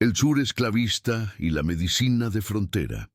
El sur esclavista y la medicina de frontera.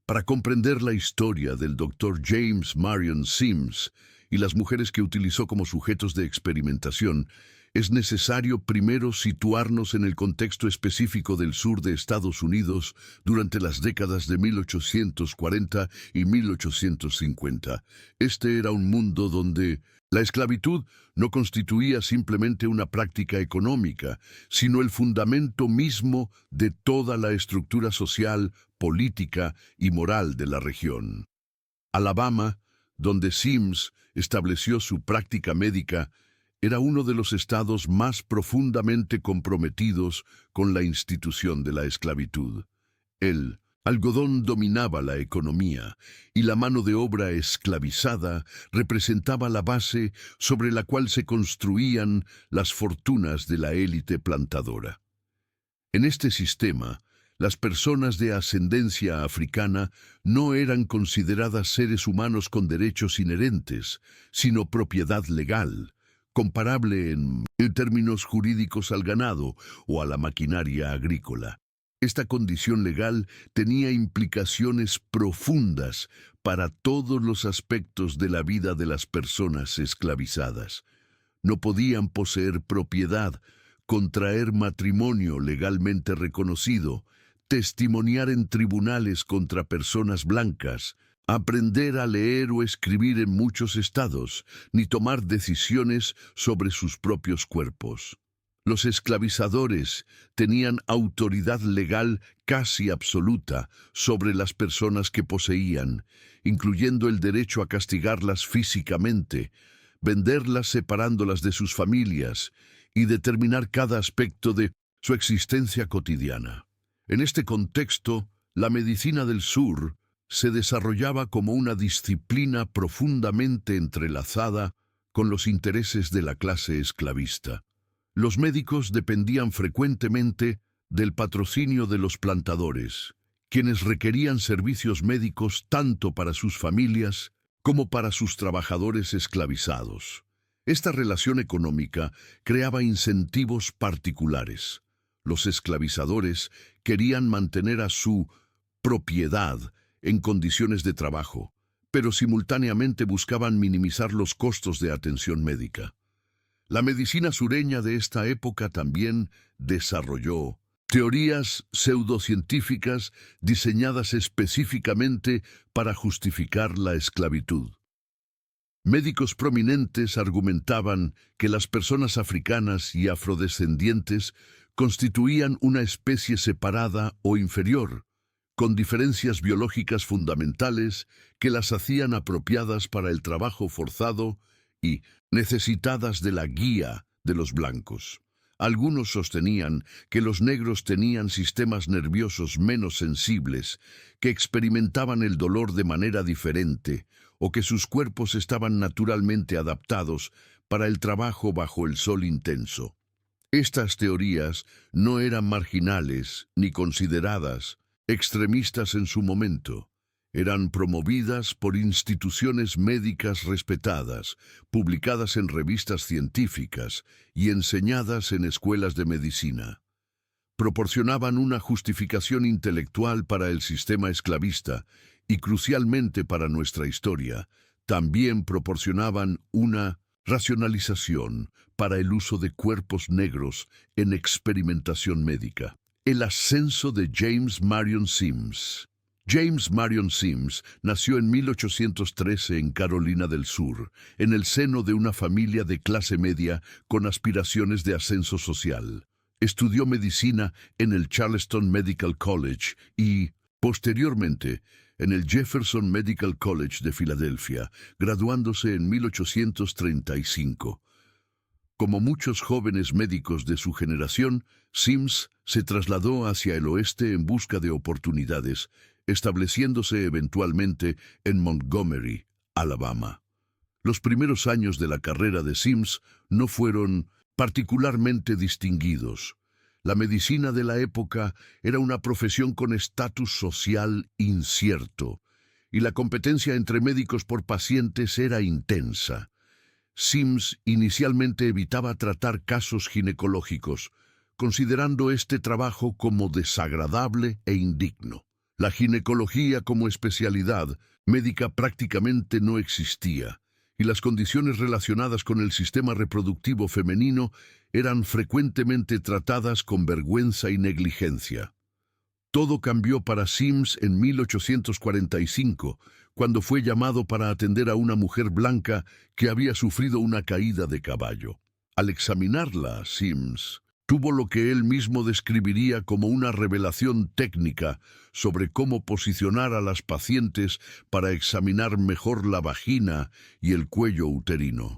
Para comprender la historia del Dr. James Marion Sims y las mujeres que utilizó como sujetos de experimentación, es necesario primero situarnos en el contexto específico del sur de Estados Unidos durante las décadas de 1840 y 1850. Este era un mundo donde la esclavitud no constituía simplemente una práctica económica, sino el fundamento mismo de toda la estructura social, política y moral de la región. Alabama, donde Sims estableció su práctica médica, era uno de los estados más profundamente comprometidos con la institución de la esclavitud. El algodón dominaba la economía y la mano de obra esclavizada representaba la base sobre la cual se construían las fortunas de la élite plantadora. En este sistema, las personas de ascendencia africana no eran consideradas seres humanos con derechos inherentes, sino propiedad legal, comparable en términos jurídicos al ganado o a la maquinaria agrícola. Esta condición legal tenía implicaciones profundas para todos los aspectos de la vida de las personas esclavizadas. No podían poseer propiedad, contraer matrimonio legalmente reconocido, testimoniar en tribunales contra personas blancas, aprender a leer o escribir en muchos estados, ni tomar decisiones sobre sus propios cuerpos. Los esclavizadores tenían autoridad legal casi absoluta sobre las personas que poseían, incluyendo el derecho a castigarlas físicamente, venderlas separándolas de sus familias y determinar cada aspecto de su existencia cotidiana. En este contexto, la medicina del sur se desarrollaba como una disciplina profundamente entrelazada con los intereses de la clase esclavista. Los médicos dependían frecuentemente del patrocinio de los plantadores, quienes requerían servicios médicos tanto para sus familias como para sus trabajadores esclavizados. Esta relación económica creaba incentivos particulares. Los esclavizadores querían mantener a su propiedad en condiciones de trabajo, pero simultáneamente buscaban minimizar los costos de atención médica. La medicina sureña de esta época también desarrolló teorías pseudocientíficas diseñadas específicamente para justificar la esclavitud. Médicos prominentes argumentaban que las personas africanas y afrodescendientes constituían una especie separada o inferior, con diferencias biológicas fundamentales que las hacían apropiadas para el trabajo forzado y necesitadas de la guía de los blancos. Algunos sostenían que los negros tenían sistemas nerviosos menos sensibles, que experimentaban el dolor de manera diferente, o que sus cuerpos estaban naturalmente adaptados para el trabajo bajo el sol intenso. Estas teorías no eran marginales ni consideradas extremistas en su momento. Eran promovidas por instituciones médicas respetadas, publicadas en revistas científicas y enseñadas en escuelas de medicina. Proporcionaban una justificación intelectual para el sistema esclavista y, crucialmente para nuestra historia, también proporcionaban una racionalización para el uso de cuerpos negros en experimentación médica. El ascenso de James Marion Sims. James Marion Sims nació en 1813 en Carolina del Sur, en el seno de una familia de clase media con aspiraciones de ascenso social. Estudió medicina en el Charleston Medical College y, posteriormente, en el Jefferson Medical College de Filadelfia, graduándose en 1835. Como muchos jóvenes médicos de su generación, Sims se trasladó hacia el oeste en busca de oportunidades, estableciéndose eventualmente en Montgomery, Alabama. Los primeros años de la carrera de Sims no fueron particularmente distinguidos. La medicina de la época era una profesión con estatus social incierto, y la competencia entre médicos por pacientes era intensa. Sims inicialmente evitaba tratar casos ginecológicos, considerando este trabajo como desagradable e indigno. La ginecología como especialidad médica prácticamente no existía, y las condiciones relacionadas con el sistema reproductivo femenino eran frecuentemente tratadas con vergüenza y negligencia. Todo cambió para Sims en 1845, cuando fue llamado para atender a una mujer blanca que había sufrido una caída de caballo. Al examinarla, Sims tuvo lo que él mismo describiría como una revelación técnica sobre cómo posicionar a las pacientes para examinar mejor la vagina y el cuello uterino.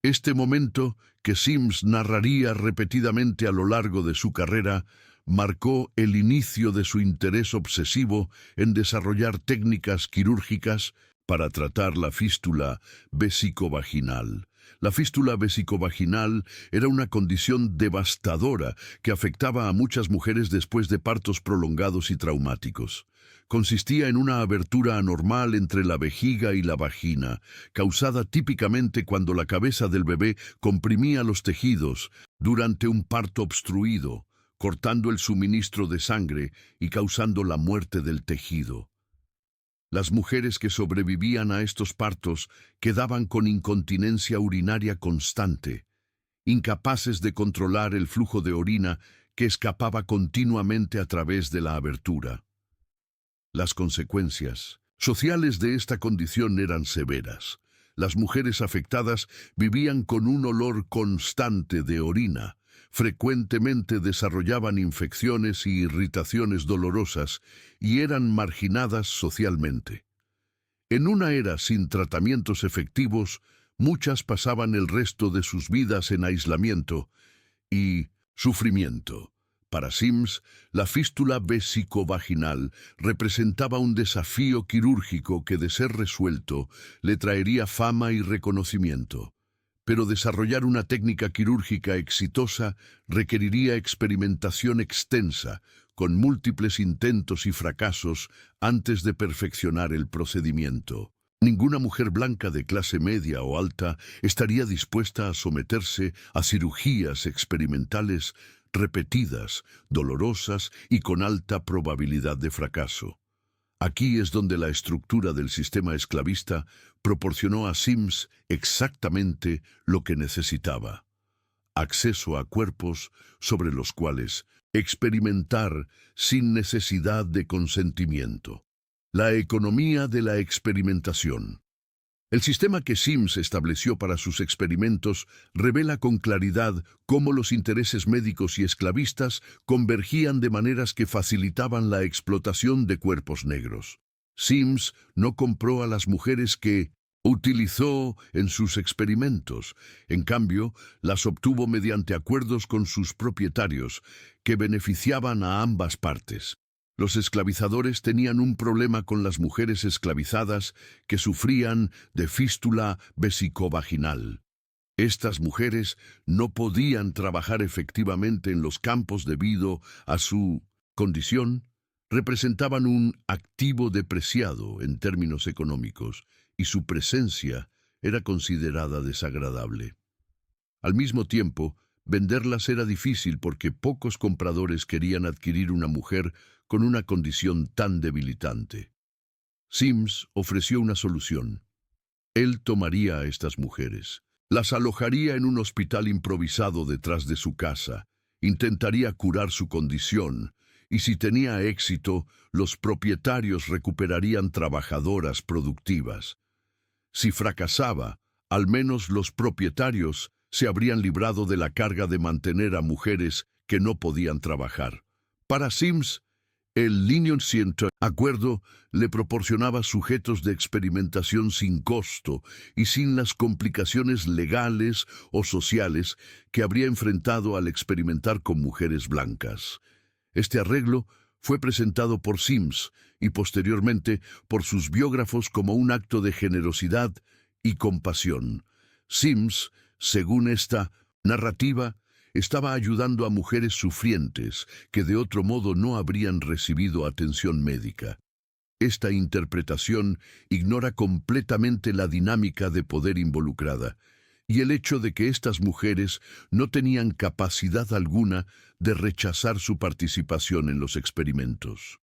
Este momento, que Sims narraría repetidamente a lo largo de su carrera, marcó el inicio de su interés obsesivo en desarrollar técnicas quirúrgicas para tratar la fístula vesicovaginal. La fístula vesicovaginal era una condición devastadora que afectaba a muchas mujeres después de partos prolongados y traumáticos. Consistía en una abertura anormal entre la vejiga y la vagina, causada típicamente cuando la cabeza del bebé comprimía los tejidos durante un parto obstruido, cortando el suministro de sangre y causando la muerte del tejido. Las mujeres que sobrevivían a estos partos quedaban con incontinencia urinaria constante, incapaces de controlar el flujo de orina que escapaba continuamente a través de la abertura. Las consecuencias sociales de esta condición eran severas. Las mujeres afectadas vivían con un olor constante de orina. Frecuentemente desarrollaban infecciones y irritaciones dolorosas y eran marginadas socialmente. En una era sin tratamientos efectivos, muchas pasaban el resto de sus vidas en aislamiento y sufrimiento. Para Sims, la fístula vesicovaginal representaba un desafío quirúrgico que, de ser resuelto, le traería fama y reconocimiento. Pero desarrollar una técnica quirúrgica exitosa requeriría experimentación extensa, con múltiples intentos y fracasos antes de perfeccionar el procedimiento. Ninguna mujer blanca de clase media o alta estaría dispuesta a someterse a cirugías experimentales repetidas, dolorosas y con alta probabilidad de fracaso. Aquí es donde la estructura del sistema esclavista proporcionó a Sims exactamente lo que necesitaba: acceso a cuerpos sobre los cuales experimentar sin necesidad de consentimiento. La economía de la experimentación. El sistema que Sims estableció para sus experimentos revela con claridad cómo los intereses médicos y esclavistas convergían de maneras que facilitaban la explotación de cuerpos negros. Sims no compró a las mujeres que utilizó en sus experimentos. En cambio, las obtuvo mediante acuerdos con sus propietarios, que beneficiaban a ambas partes. Los esclavizadores tenían un problema con las mujeres esclavizadas que sufrían de fístula vesicovaginal. Estas mujeres no podían trabajar efectivamente en los campos debido a su condición. Representaban un activo depreciado en términos económicos y su presencia era considerada desagradable. Al mismo tiempo, venderlas era difícil porque pocos compradores querían adquirir una mujer con una condición tan debilitante. Sims ofreció una solución. Él tomaría a estas mujeres, las alojaría en un hospital improvisado detrás de su casa, intentaría curar su condición, y si tenía éxito, los propietarios recuperarían trabajadoras productivas. Si fracasaba, al menos los propietarios se habrían librado de la carga de mantener a mujeres que no podían trabajar. Para Sims, el Lenient Acuerdo le proporcionaba sujetos de experimentación sin costo y sin las complicaciones legales o sociales que habría enfrentado al experimentar con mujeres blancas. Este arreglo fue presentado por Sims y posteriormente por sus biógrafos como un acto de generosidad y compasión. Sims, según esta narrativa, estaba ayudando a mujeres sufrientes que de otro modo no habrían recibido atención médica. Esta interpretación ignora completamente la dinámica de poder involucrada y el hecho de que estas mujeres no tenían capacidad alguna de rechazar su participación en los experimentos.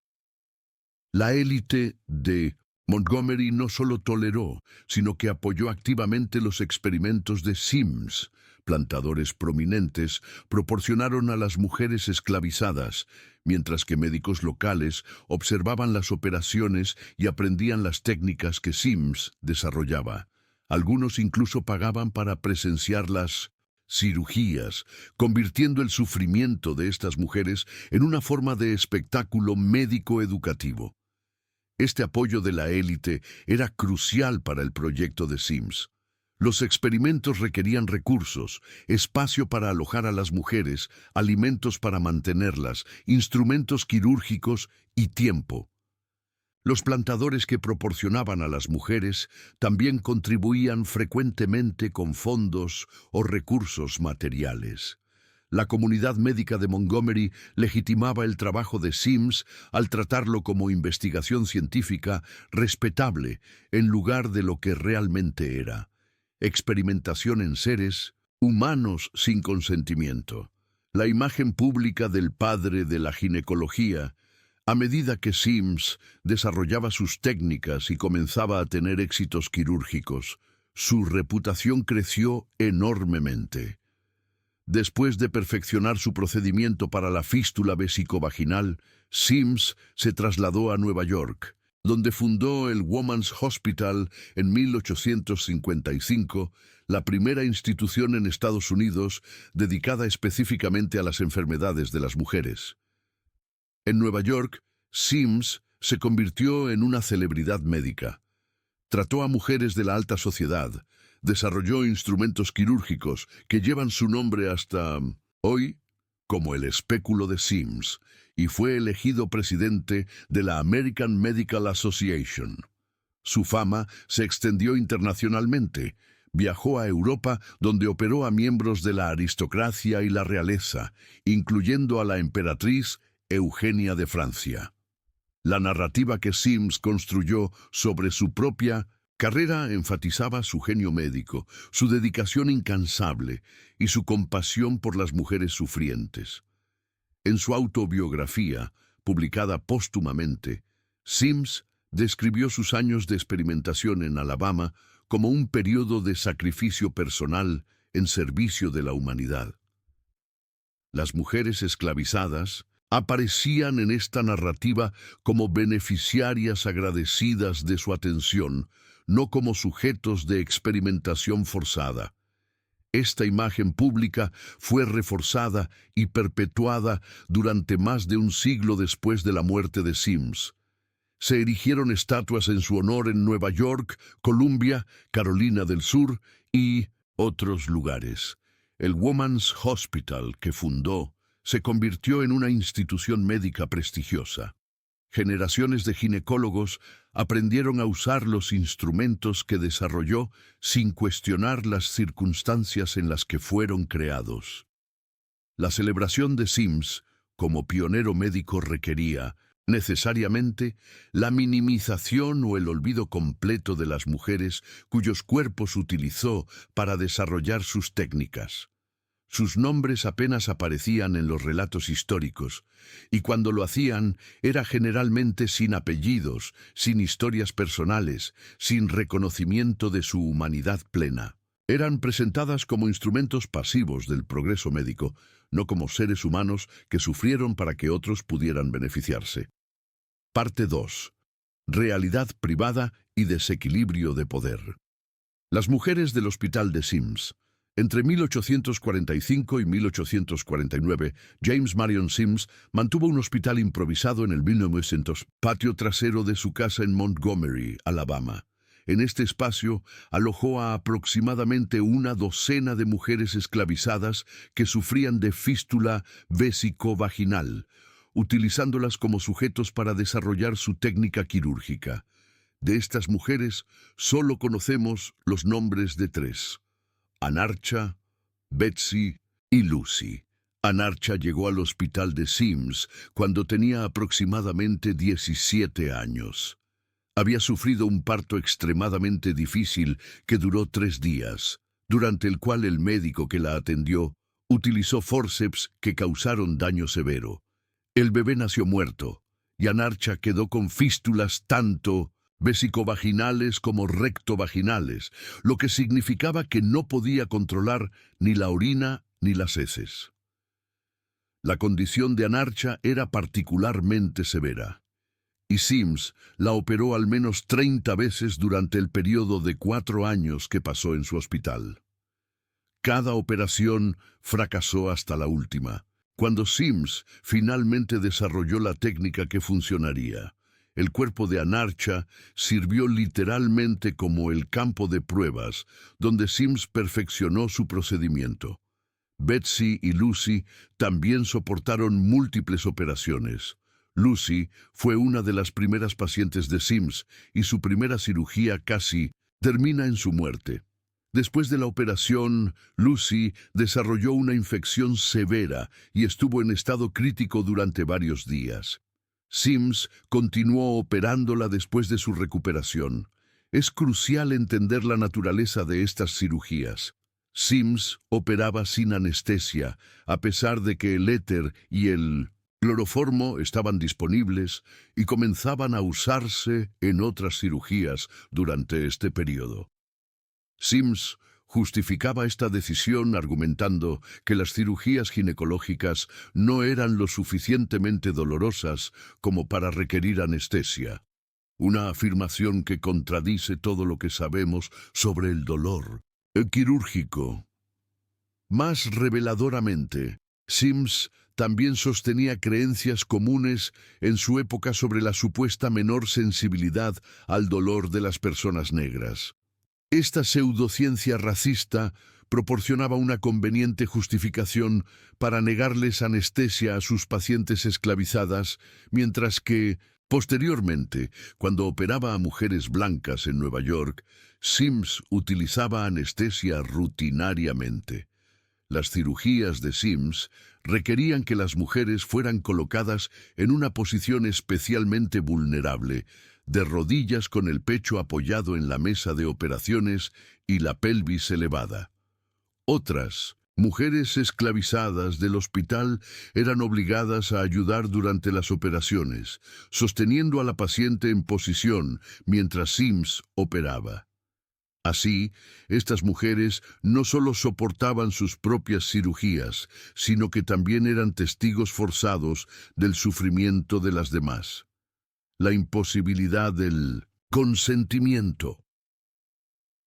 La élite de Montgomery no solo toleró, sino que apoyó activamente los experimentos de Sims. Plantadores prominentes proporcionaron a las mujeres esclavizadas, mientras que médicos locales observaban las operaciones y aprendían las técnicas que Sims desarrollaba. Algunos incluso pagaban para presenciar las cirugías, convirtiendo el sufrimiento de estas mujeres en una forma de espectáculo médico educativo. Este apoyo de la élite era crucial para el proyecto de Sims. Los experimentos requerían recursos, espacio para alojar a las mujeres, alimentos para mantenerlas, instrumentos quirúrgicos y tiempo. Los plantadores que proporcionaban a las mujeres también contribuían frecuentemente con fondos o recursos materiales. La comunidad médica de Montgomery legitimaba el trabajo de Sims al tratarlo como investigación científica respetable en lugar de lo que realmente era: experimentación en seres humanos sin consentimiento. La imagen pública del padre de la ginecología, a medida que Sims desarrollaba sus técnicas y comenzaba a tener éxitos quirúrgicos, su reputación creció enormemente. Después de perfeccionar su procedimiento para la fístula vesicovaginal, Sims se trasladó a Nueva York, donde fundó el Women's Hospital en 1855, la primera institución en Estados Unidos dedicada específicamente a las enfermedades de las mujeres. En Nueva York, Sims se convirtió en una celebridad médica. Trató a mujeres de la alta sociedad, desarrolló instrumentos quirúrgicos que llevan su nombre hasta hoy, como el espéculo de Sims, y fue elegido presidente de la American Medical Association. Su fama se extendió internacionalmente. Viajó a Europa, donde operó a miembros de la aristocracia y la realeza, incluyendo a la emperatriz Eugenia de Francia. La narrativa que Sims construyó sobre su propia carrera enfatizaba su genio médico, su dedicación incansable y su compasión por las mujeres sufrientes. En su autobiografía, publicada póstumamente, Sims describió sus años de experimentación en Alabama como un periodo de sacrificio personal en servicio de la humanidad. Las mujeres esclavizadas aparecían en esta narrativa como beneficiarias agradecidas de su atención, no como sujetos de experimentación forzada. Esta imagen pública fue reforzada y perpetuada durante más de un siglo después de la muerte de Sims. Se erigieron estatuas en su honor en Nueva York, Columbia, Carolina del Sur y otros lugares. El Women's Hospital que fundó se convirtió en una institución médica prestigiosa. Generaciones de ginecólogos aprendieron a usar los instrumentos que desarrolló sin cuestionar las circunstancias en las que fueron creados. La celebración de Sims como pionero médico requería, necesariamente, la minimización o el olvido completo de las mujeres cuyos cuerpos utilizó para desarrollar sus técnicas. Sus nombres apenas aparecían en los relatos históricos, y cuando lo hacían era generalmente sin apellidos, sin historias personales, sin reconocimiento de su humanidad plena. Eran presentadas como instrumentos pasivos del progreso médico, no como seres humanos que sufrieron para que otros pudieran beneficiarse. Parte 2. Realidad privada y desequilibrio de poder. Las mujeres del hospital de Sims. Entre 1845 y 1849, James Marion Sims mantuvo un hospital improvisado en el 1900 patio trasero de su casa en Montgomery, Alabama. En este espacio alojó a aproximadamente una docena de mujeres esclavizadas que sufrían de fístula vésico-vaginal, utilizándolas como sujetos para desarrollar su técnica quirúrgica. De estas mujeres solo conocemos los nombres de 3. Anarcha, Betsy y Lucy. Anarcha llegó al hospital de Sims cuando tenía aproximadamente 17 años. Había sufrido un parto extremadamente difícil que duró 3 días. durante el cual el médico que la atendió utilizó fórceps que causaron daño severo. El bebé nació muerto, y Anarcha quedó con fístulas tanto vesicovaginales como rectovaginales, lo que significaba que no podía controlar ni la orina ni las heces. La condición de Anarcha era particularmente severa, y Sims la operó al menos 30 veces durante el periodo de 4 años que pasó en su hospital. Cada operación fracasó hasta la última, cuando Sims finalmente desarrolló la técnica que funcionaría. El cuerpo de Anarcha sirvió literalmente como el campo de pruebas donde Sims perfeccionó su procedimiento. Betsy y Lucy también soportaron múltiples operaciones. Lucy fue una de las primeras pacientes de Sims y su primera cirugía casi termina en su muerte. Después de la operación, Lucy desarrolló una infección severa y estuvo en estado crítico durante varios días. Sims continuó operándola después de su recuperación. Es crucial entender la naturaleza de estas cirugías. Sims operaba sin anestesia, a pesar de que el éter y el cloroformo estaban disponibles y comenzaban a usarse en otras cirugías durante este periodo. Sims justificaba esta decisión argumentando que las cirugías ginecológicas no eran lo suficientemente dolorosas como para requerir anestesia, una afirmación que contradice todo lo que sabemos sobre el dolor quirúrgico. Más reveladoramente, Sims también sostenía creencias comunes en su época sobre la supuesta menor sensibilidad al dolor de las personas negras. Esta pseudociencia racista proporcionaba una conveniente justificación para negarles anestesia a sus pacientes esclavizadas, mientras que, posteriormente, cuando operaba a mujeres blancas en Nueva York, Sims utilizaba anestesia rutinariamente. Las cirugías de Sims requerían que las mujeres fueran colocadas en una posición especialmente vulnerable, de rodillas con el pecho apoyado en la mesa de operaciones y la pelvis elevada. Otras, mujeres esclavizadas del hospital, eran obligadas a ayudar durante las operaciones, sosteniendo a la paciente en posición mientras Sims operaba. Así, estas mujeres no solo soportaban sus propias cirugías, sino que también eran testigos forzados del sufrimiento de las demás. La imposibilidad del consentimiento.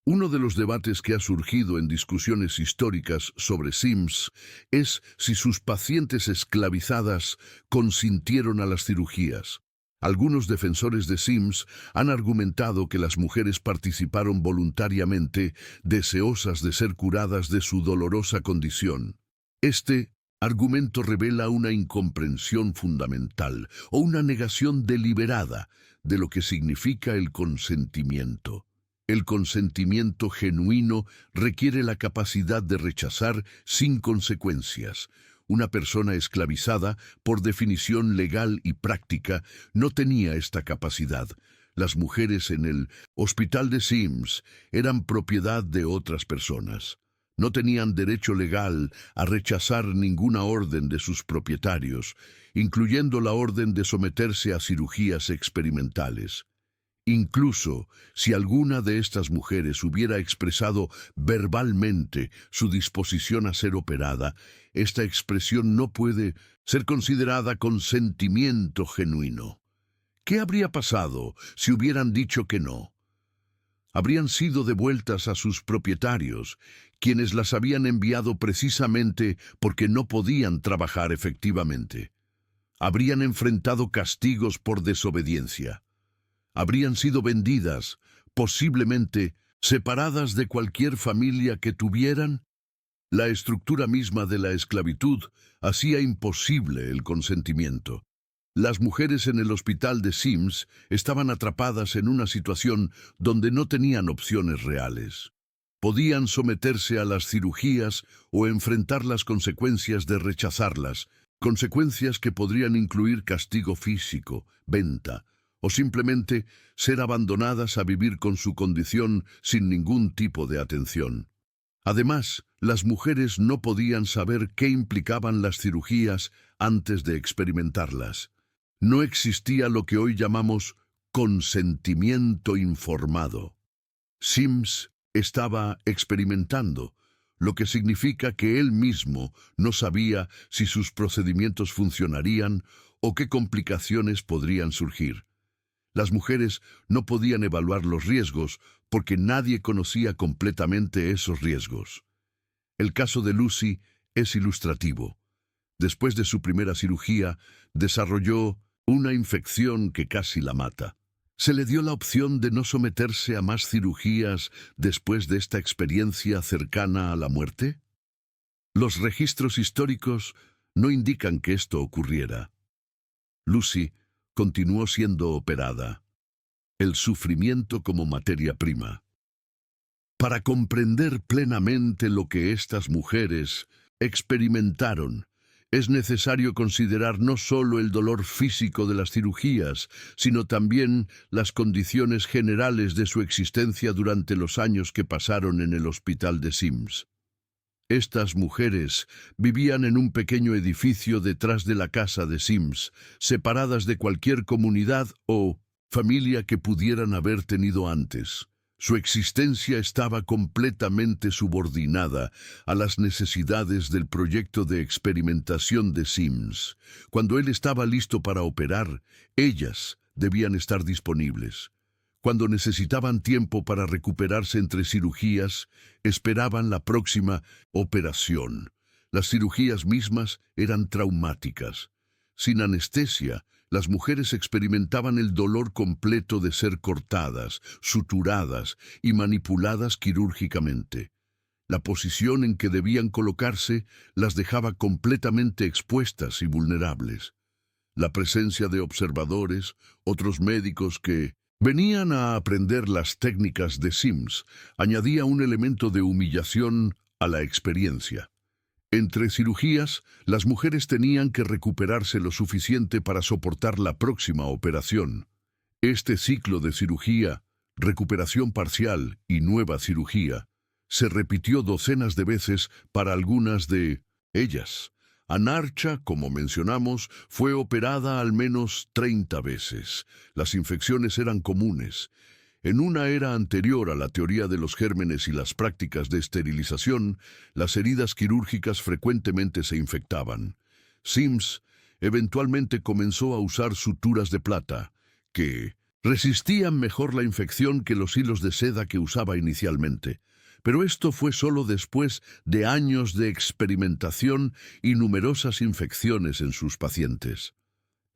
Uno de los debates que ha surgido en discusiones históricas sobre Sims es si sus pacientes esclavizadas consintieron a las cirugías. Algunos defensores de Sims han argumentado que las mujeres participaron voluntariamente, deseosas de ser curadas de su dolorosa condición. Este argumento revela una incomprensión fundamental o una negación deliberada de lo que significa el consentimiento. El consentimiento genuino requiere la capacidad de rechazar sin consecuencias. Una persona esclavizada, por definición legal y práctica, no tenía esta capacidad. Las mujeres en el hospital de Sims eran propiedad de otras personas. No tenían derecho legal a rechazar ninguna orden de sus propietarios, incluyendo la orden de someterse a cirugías experimentales. Incluso si alguna de estas mujeres hubiera expresado verbalmente su disposición a ser operada, esta expresión no puede ser considerada consentimiento genuino. ¿Qué habría pasado si hubieran dicho que no? Habrían sido devueltas a sus propietarios, quienes las habían enviado precisamente porque no podían trabajar efectivamente. Habrían enfrentado castigos por desobediencia. Habrían sido vendidas, posiblemente separadas de cualquier familia que tuvieran. La estructura misma de la esclavitud hacía imposible el consentimiento. Las mujeres en el hospital de Sims estaban atrapadas en una situación donde no tenían opciones reales. Podían someterse a las cirugías o enfrentar las consecuencias de rechazarlas, consecuencias que podrían incluir castigo físico, venta, o simplemente ser abandonadas a vivir con su condición sin ningún tipo de atención. Además, las mujeres no podían saber qué implicaban las cirugías antes de experimentarlas. No existía lo que hoy llamamos consentimiento informado. Sims estaba experimentando, lo que significa que él mismo no sabía si sus procedimientos funcionarían o qué complicaciones podrían surgir. Las mujeres no podían evaluar los riesgos porque nadie conocía completamente esos riesgos. El caso de Lucy es ilustrativo. Después de su primera cirugía, desarrolló una infección que casi la mata. ¿Se le dio la opción de no someterse a más cirugías después de esta experiencia cercana a la muerte? Los registros históricos no indican que esto ocurriera. Lucy continuó siendo operada. El sufrimiento como materia prima. Para comprender plenamente lo que estas mujeres experimentaron, es necesario considerar no solo el dolor físico de las cirugías, sino también las condiciones generales de su existencia durante los años que pasaron en el hospital de Sims. Estas mujeres vivían en un pequeño edificio detrás de la casa de Sims, separadas de cualquier comunidad o familia que pudieran haber tenido antes. Su existencia estaba completamente subordinada a las necesidades del proyecto de experimentación de Sims. Cuando él estaba listo para operar, ellas debían estar disponibles. Cuando necesitaban tiempo para recuperarse entre cirugías, esperaban la próxima operación. Las cirugías mismas eran traumáticas. Sin anestesia, las mujeres experimentaban el dolor completo de ser cortadas, suturadas y manipuladas quirúrgicamente. La posición en que debían colocarse las dejaba completamente expuestas y vulnerables. La presencia de observadores, otros médicos que venían a aprender las técnicas de Sims, añadía un elemento de humillación a la experiencia. Entre cirugías, las mujeres tenían que recuperarse lo suficiente para soportar la próxima operación. Este ciclo de cirugía, recuperación parcial y nueva cirugía, se repitió docenas de veces para algunas de ellas. Anarcha, como mencionamos, fue operada al menos 30 veces. Las infecciones eran comunes. En una era anterior a la teoría de los gérmenes y las prácticas de esterilización, las heridas quirúrgicas frecuentemente se infectaban. Sims eventualmente comenzó a usar suturas de plata, que resistían mejor la infección que los hilos de seda que usaba inicialmente. Pero esto fue solo después de años de experimentación y numerosas infecciones en sus pacientes.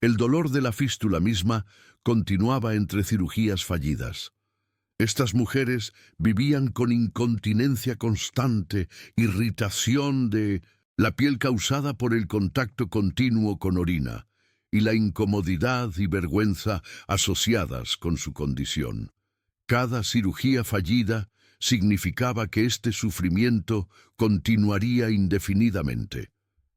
El dolor de la fístula misma continuaba entre cirugías fallidas. Estas mujeres vivían con incontinencia constante, irritación de la piel causada por el contacto continuo con orina, y la incomodidad y vergüenza asociadas con su condición. Cada cirugía fallida significaba que este sufrimiento continuaría indefinidamente.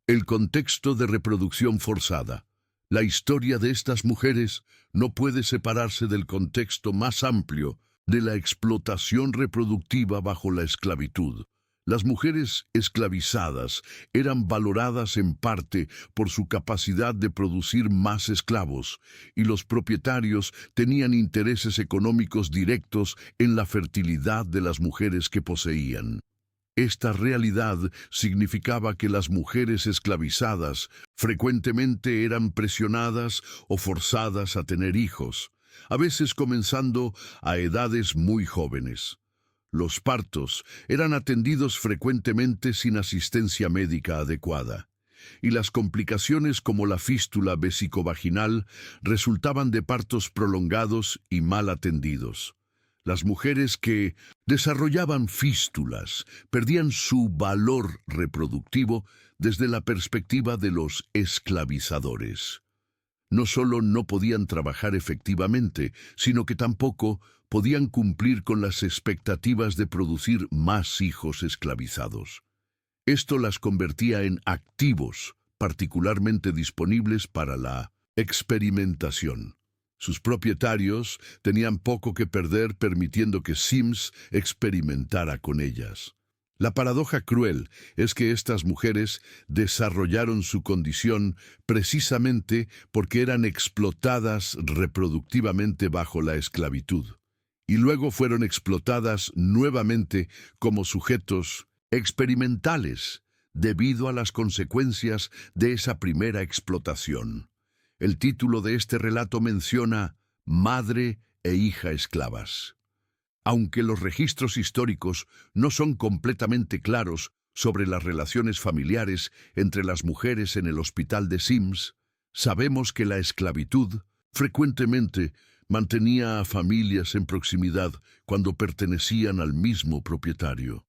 El contexto de reproducción forzada. La historia de estas mujeres no puede separarse del contexto más amplio de la explotación reproductiva bajo la esclavitud. Las mujeres esclavizadas eran valoradas en parte por su capacidad de producir más esclavos, y los propietarios tenían intereses económicos directos en la fertilidad de las mujeres que poseían. Esta realidad significaba que las mujeres esclavizadas frecuentemente eran presionadas o forzadas a tener hijos, a veces comenzando a edades muy jóvenes. Los partos eran atendidos frecuentemente sin asistencia médica adecuada, y las complicaciones como la fístula vesicovaginal resultaban de partos prolongados y mal atendidos. Las mujeres que desarrollaban fístulas perdían su valor reproductivo desde la perspectiva de los esclavizadores. No solo no podían trabajar efectivamente, sino que tampoco podían cumplir con las expectativas de producir más hijos esclavizados. Esto las convertía en activos, particularmente disponibles para la experimentación. Sus propietarios tenían poco que perder permitiendo que Sims experimentara con ellas. La paradoja cruel es que estas mujeres desarrollaron su condición precisamente porque eran explotadas reproductivamente bajo la esclavitud, y luego fueron explotadas nuevamente como sujetos experimentales debido a las consecuencias de esa primera explotación. El título de este relato menciona madre e hija esclavas. Aunque los registros históricos no son completamente claros sobre las relaciones familiares entre las mujeres en el hospital de Sims, sabemos que la esclavitud frecuentemente mantenía a familias en proximidad cuando pertenecían al mismo propietario.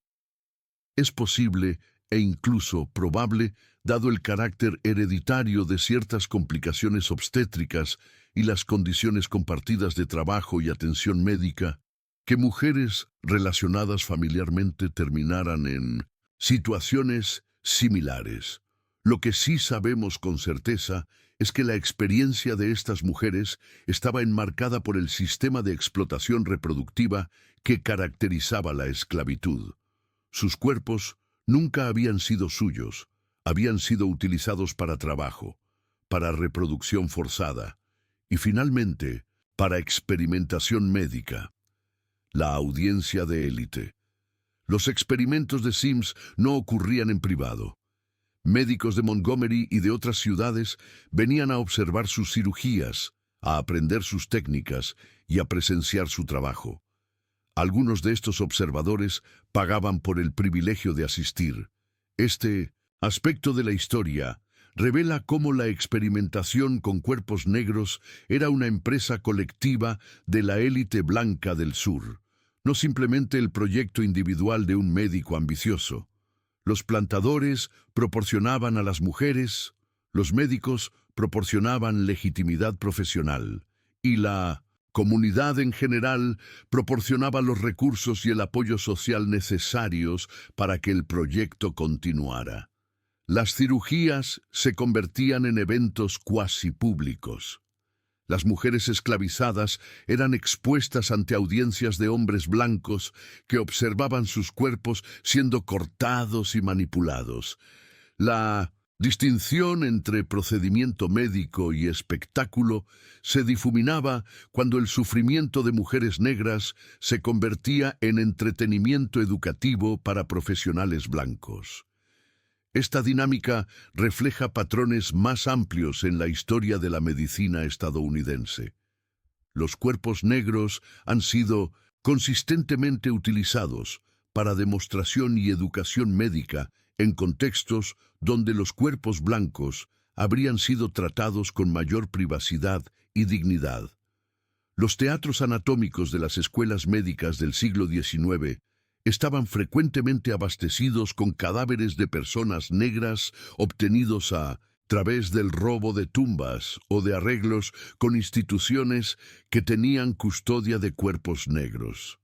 Es posible e incluso probable, dado el carácter hereditario de ciertas complicaciones obstétricas y las condiciones compartidas de trabajo y atención médica, que mujeres relacionadas familiarmente terminaran en situaciones similares. Lo que sí sabemos con certeza es que la experiencia de estas mujeres estaba enmarcada por el sistema de explotación reproductiva que caracterizaba la esclavitud. Sus cuerpos nunca habían sido suyos, habían sido utilizados para trabajo, para reproducción forzada y finalmente para experimentación médica. La audiencia de élite. Los experimentos de Sims no ocurrían en privado. Médicos de Montgomery y de otras ciudades venían a observar sus cirugías, a aprender sus técnicas y a presenciar su trabajo. Algunos de estos observadores pagaban por el privilegio de asistir. Este aspecto de la historia revela cómo la experimentación con cuerpos negros era una empresa colectiva de la élite blanca del sur, no simplemente el proyecto individual de un médico ambicioso. Los plantadores proporcionaban a las mujeres, los médicos proporcionaban legitimidad profesional, y la comunidad en general proporcionaba los recursos y el apoyo social necesarios para que el proyecto continuara. Las cirugías se convertían en eventos cuasi públicos. Las mujeres esclavizadas eran expuestas ante audiencias de hombres blancos que observaban sus cuerpos siendo cortados y manipulados. La distinción entre procedimiento médico y espectáculo se difuminaba cuando el sufrimiento de mujeres negras se convertía en entretenimiento educativo para profesionales blancos. Esta dinámica refleja patrones más amplios en la historia de la medicina estadounidense. Los cuerpos negros han sido consistentemente utilizados para demostración y educación médica en contextos donde los cuerpos blancos habrían sido tratados con mayor privacidad y dignidad. Los teatros anatómicos de las escuelas médicas del siglo XIX estaban frecuentemente abastecidos con cadáveres de personas negras obtenidos a través del robo de tumbas o de arreglos con instituciones que tenían custodia de cuerpos negros.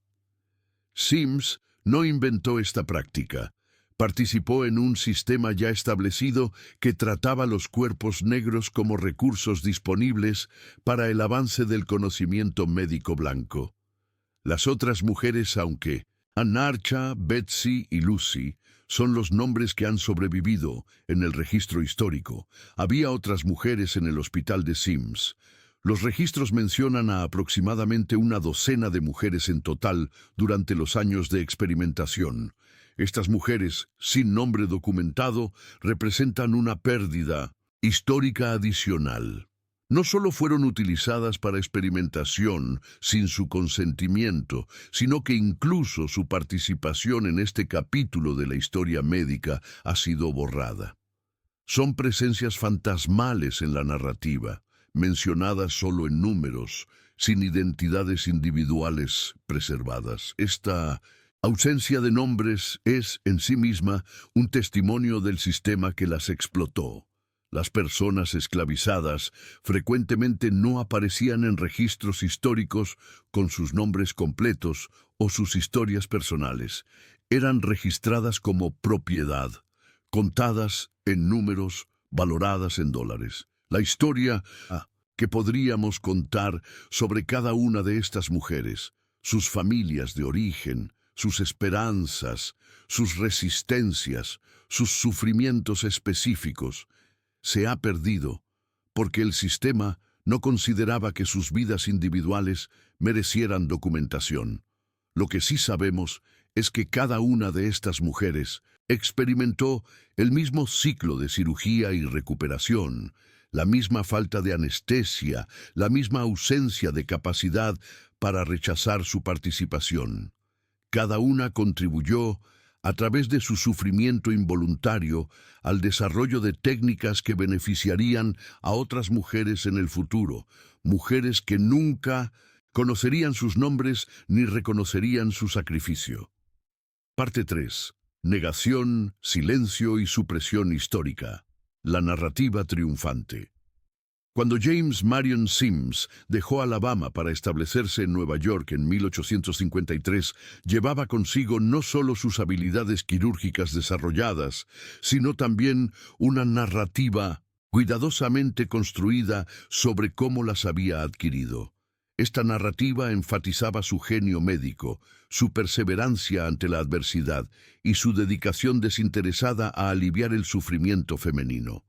Sims no inventó esta práctica. Participó en un sistema ya establecido que trataba los cuerpos negros como recursos disponibles para el avance del conocimiento médico blanco. Las otras mujeres, aunque Anarcha, Betsy y Lucy son los nombres que han sobrevivido en el registro histórico. Había otras mujeres en el hospital de Sims. Los registros mencionan a aproximadamente una docena de mujeres en total durante los años de experimentación. Estas mujeres, sin nombre documentado, representan una pérdida histórica adicional. No solo fueron utilizadas para experimentación sin su consentimiento, sino que incluso su participación en este capítulo de la historia médica ha sido borrada. Son presencias fantasmales en la narrativa, mencionadas solo en números, sin identidades individuales preservadas. Esta ausencia de nombres es, en sí misma, un testimonio del sistema que las explotó. Las personas esclavizadas frecuentemente no aparecían en registros históricos con sus nombres completos o sus historias personales. Eran registradas como propiedad, contadas en números, valoradas en dólares. La historia que podríamos contar sobre cada una de estas mujeres, sus familias de origen, sus esperanzas, sus resistencias, sus sufrimientos específicos, se ha perdido porque el sistema no consideraba que sus vidas individuales merecieran documentación. Lo que sí sabemos es que cada una de estas mujeres experimentó el mismo ciclo de cirugía y recuperación, la misma falta de anestesia, la misma ausencia de capacidad para rechazar su participación. Cada una contribuyó, a través de su sufrimiento involuntario, al desarrollo de técnicas que beneficiarían a otras mujeres en el futuro, mujeres que nunca conocerían sus nombres ni reconocerían su sacrificio. Parte 3. Negación, silencio y supresión histórica. La narrativa triunfante. Cuando James Marion Sims dejó Alabama para establecerse en Nueva York en 1853, llevaba consigo no solo sus habilidades quirúrgicas desarrolladas, sino también una narrativa cuidadosamente construida sobre cómo las había adquirido. Esta narrativa enfatizaba su genio médico, su perseverancia ante la adversidad y su dedicación desinteresada a aliviar el sufrimiento femenino.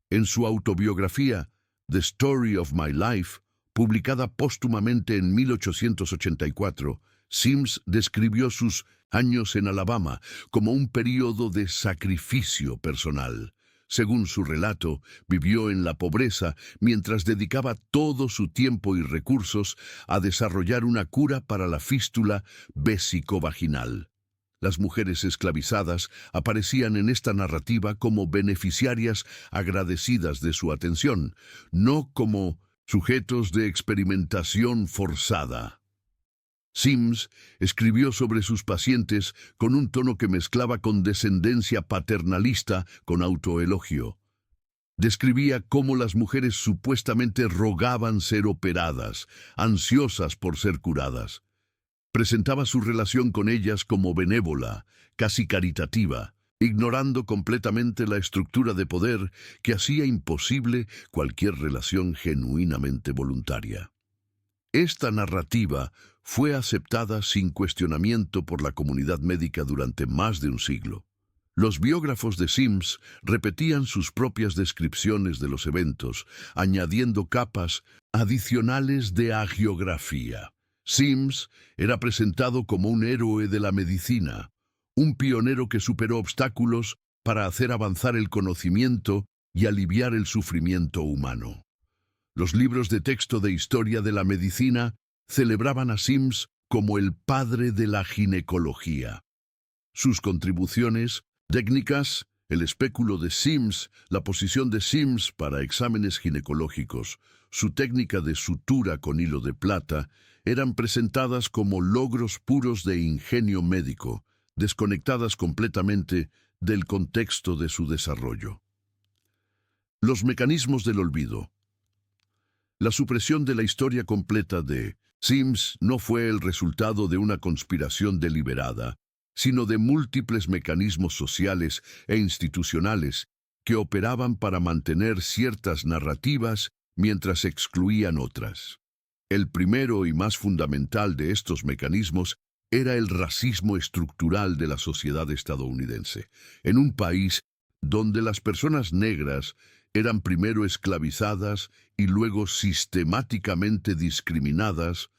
En su autobiografía, The Story of My Life, publicada póstumamente en 1884, Sims describió sus años en Alabama como un período de sacrificio personal. Según su relato, vivió en la pobreza mientras dedicaba todo su tiempo y recursos a desarrollar una cura para la fístula vésico-vaginal. Las mujeres esclavizadas aparecían en esta narrativa como beneficiarias agradecidas de su atención, no como sujetos de experimentación forzada. Sims escribió sobre sus pacientes con un tono que mezclaba condescendencia paternalista con autoelogio. Describía cómo las mujeres supuestamente rogaban ser operadas, ansiosas por ser curadas. Presentaba su relación con ellas como benévola, casi caritativa, ignorando completamente la estructura de poder que hacía imposible cualquier relación genuinamente voluntaria. Esta narrativa fue aceptada sin cuestionamiento por la comunidad médica durante más de un siglo. Los biógrafos de Sims repetían sus propias descripciones de los eventos, añadiendo capas adicionales de hagiografía. Sims era presentado como un héroe de la medicina, un pionero que superó obstáculos para hacer avanzar el conocimiento y aliviar el sufrimiento humano. Los libros de texto de historia de la medicina celebraban a Sims como el padre de la ginecología. Sus contribuciones técnicas, el espéculo de Sims, la posición de Sims para exámenes ginecológicos, su técnica de sutura con hilo de plata, eran presentadas como logros puros de ingenio médico, desconectadas completamente del contexto de su desarrollo. Los mecanismos del olvido. La supresión de la historia completa de Sims no fue el resultado de una conspiración deliberada, sino de múltiples mecanismos sociales e institucionales que operaban para mantener ciertas narrativas mientras excluían otras. El primero y más fundamental de estos mecanismos era el racismo estructural de la sociedad estadounidense, en un país donde las personas negras eran primero esclavizadas y luego sistemáticamente discriminadas.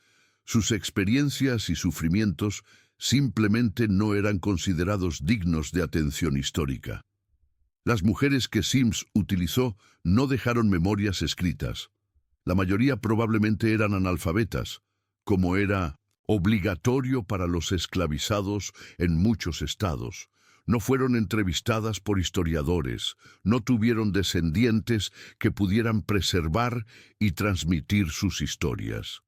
Sus experiencias y sufrimientos simplemente no eran considerados dignos de atención histórica. Las mujeres que Sims utilizó no dejaron memorias escritas. La mayoría probablemente eran analfabetas, como era obligatorio para los esclavizados en muchos estados. No fueron entrevistadas por historiadores, no tuvieron descendientes que pudieran preservar y transmitir sus historias.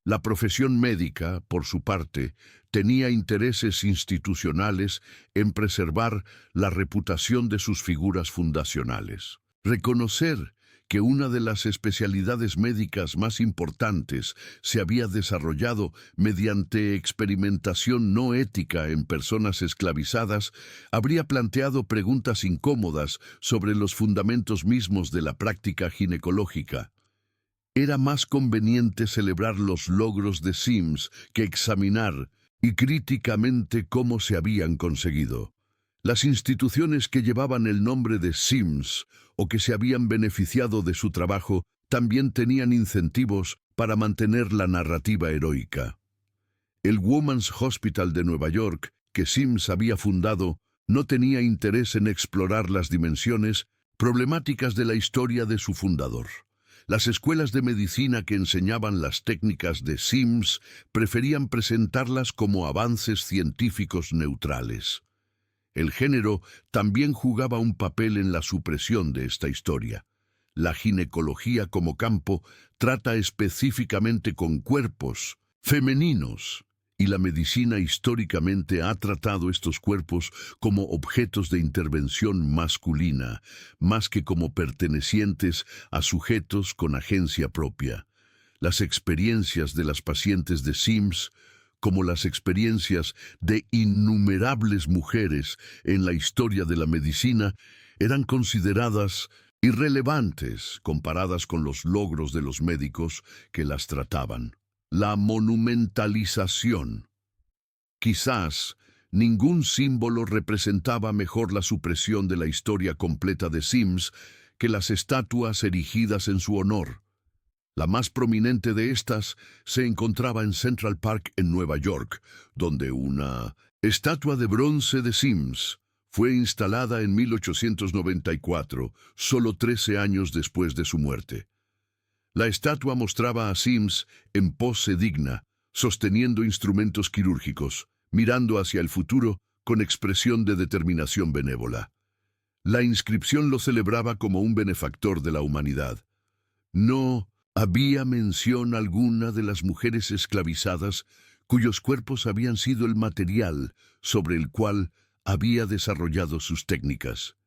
La profesión médica, por su parte, tenía intereses institucionales en preservar la reputación de sus figuras fundacionales. Reconocer que una de las especialidades médicas más importantes se había desarrollado mediante experimentación no ética en personas esclavizadas, habría planteado preguntas incómodas sobre los fundamentos mismos de la práctica ginecológica. Era más conveniente celebrar los logros de Sims que examinar y críticamente cómo se habían conseguido. Las instituciones que llevaban el nombre de Sims o que se habían beneficiado de su trabajo también tenían incentivos para mantener la narrativa heroica. El Women's Hospital de Nueva York, que Sims había fundado, no tenía interés en explorar las dimensiones problemáticas de la historia de su fundador. Las escuelas de medicina que enseñaban las técnicas de Sims preferían presentarlas como avances científicos neutrales. El género también jugaba un papel en la supresión de esta historia. La ginecología como campo trata específicamente con cuerpos femeninos, y la medicina históricamente ha tratado estos cuerpos como objetos de intervención masculina, más que como pertenecientes a sujetos con agencia propia. Las experiencias de las pacientes de Sims, como las experiencias de innumerables mujeres en la historia de la medicina, eran consideradas irrelevantes comparadas con los logros de los médicos que las trataban. La monumentalización. Quizás ningún símbolo representaba mejor la supresión de la historia completa de Sims que las estatuas erigidas en su honor. La más prominente de estas se encontraba en Central Park en Nueva York, donde una estatua de bronce de Sims fue instalada en 1894, solo 13 años después de su muerte. La estatua mostraba a Sims en pose digna, sosteniendo instrumentos quirúrgicos, mirando hacia el futuro con expresión de determinación benévola. La inscripción lo celebraba como un benefactor de la humanidad. No había mención alguna de las mujeres esclavizadas cuyos cuerpos habían sido el material sobre el cual había desarrollado sus técnicas.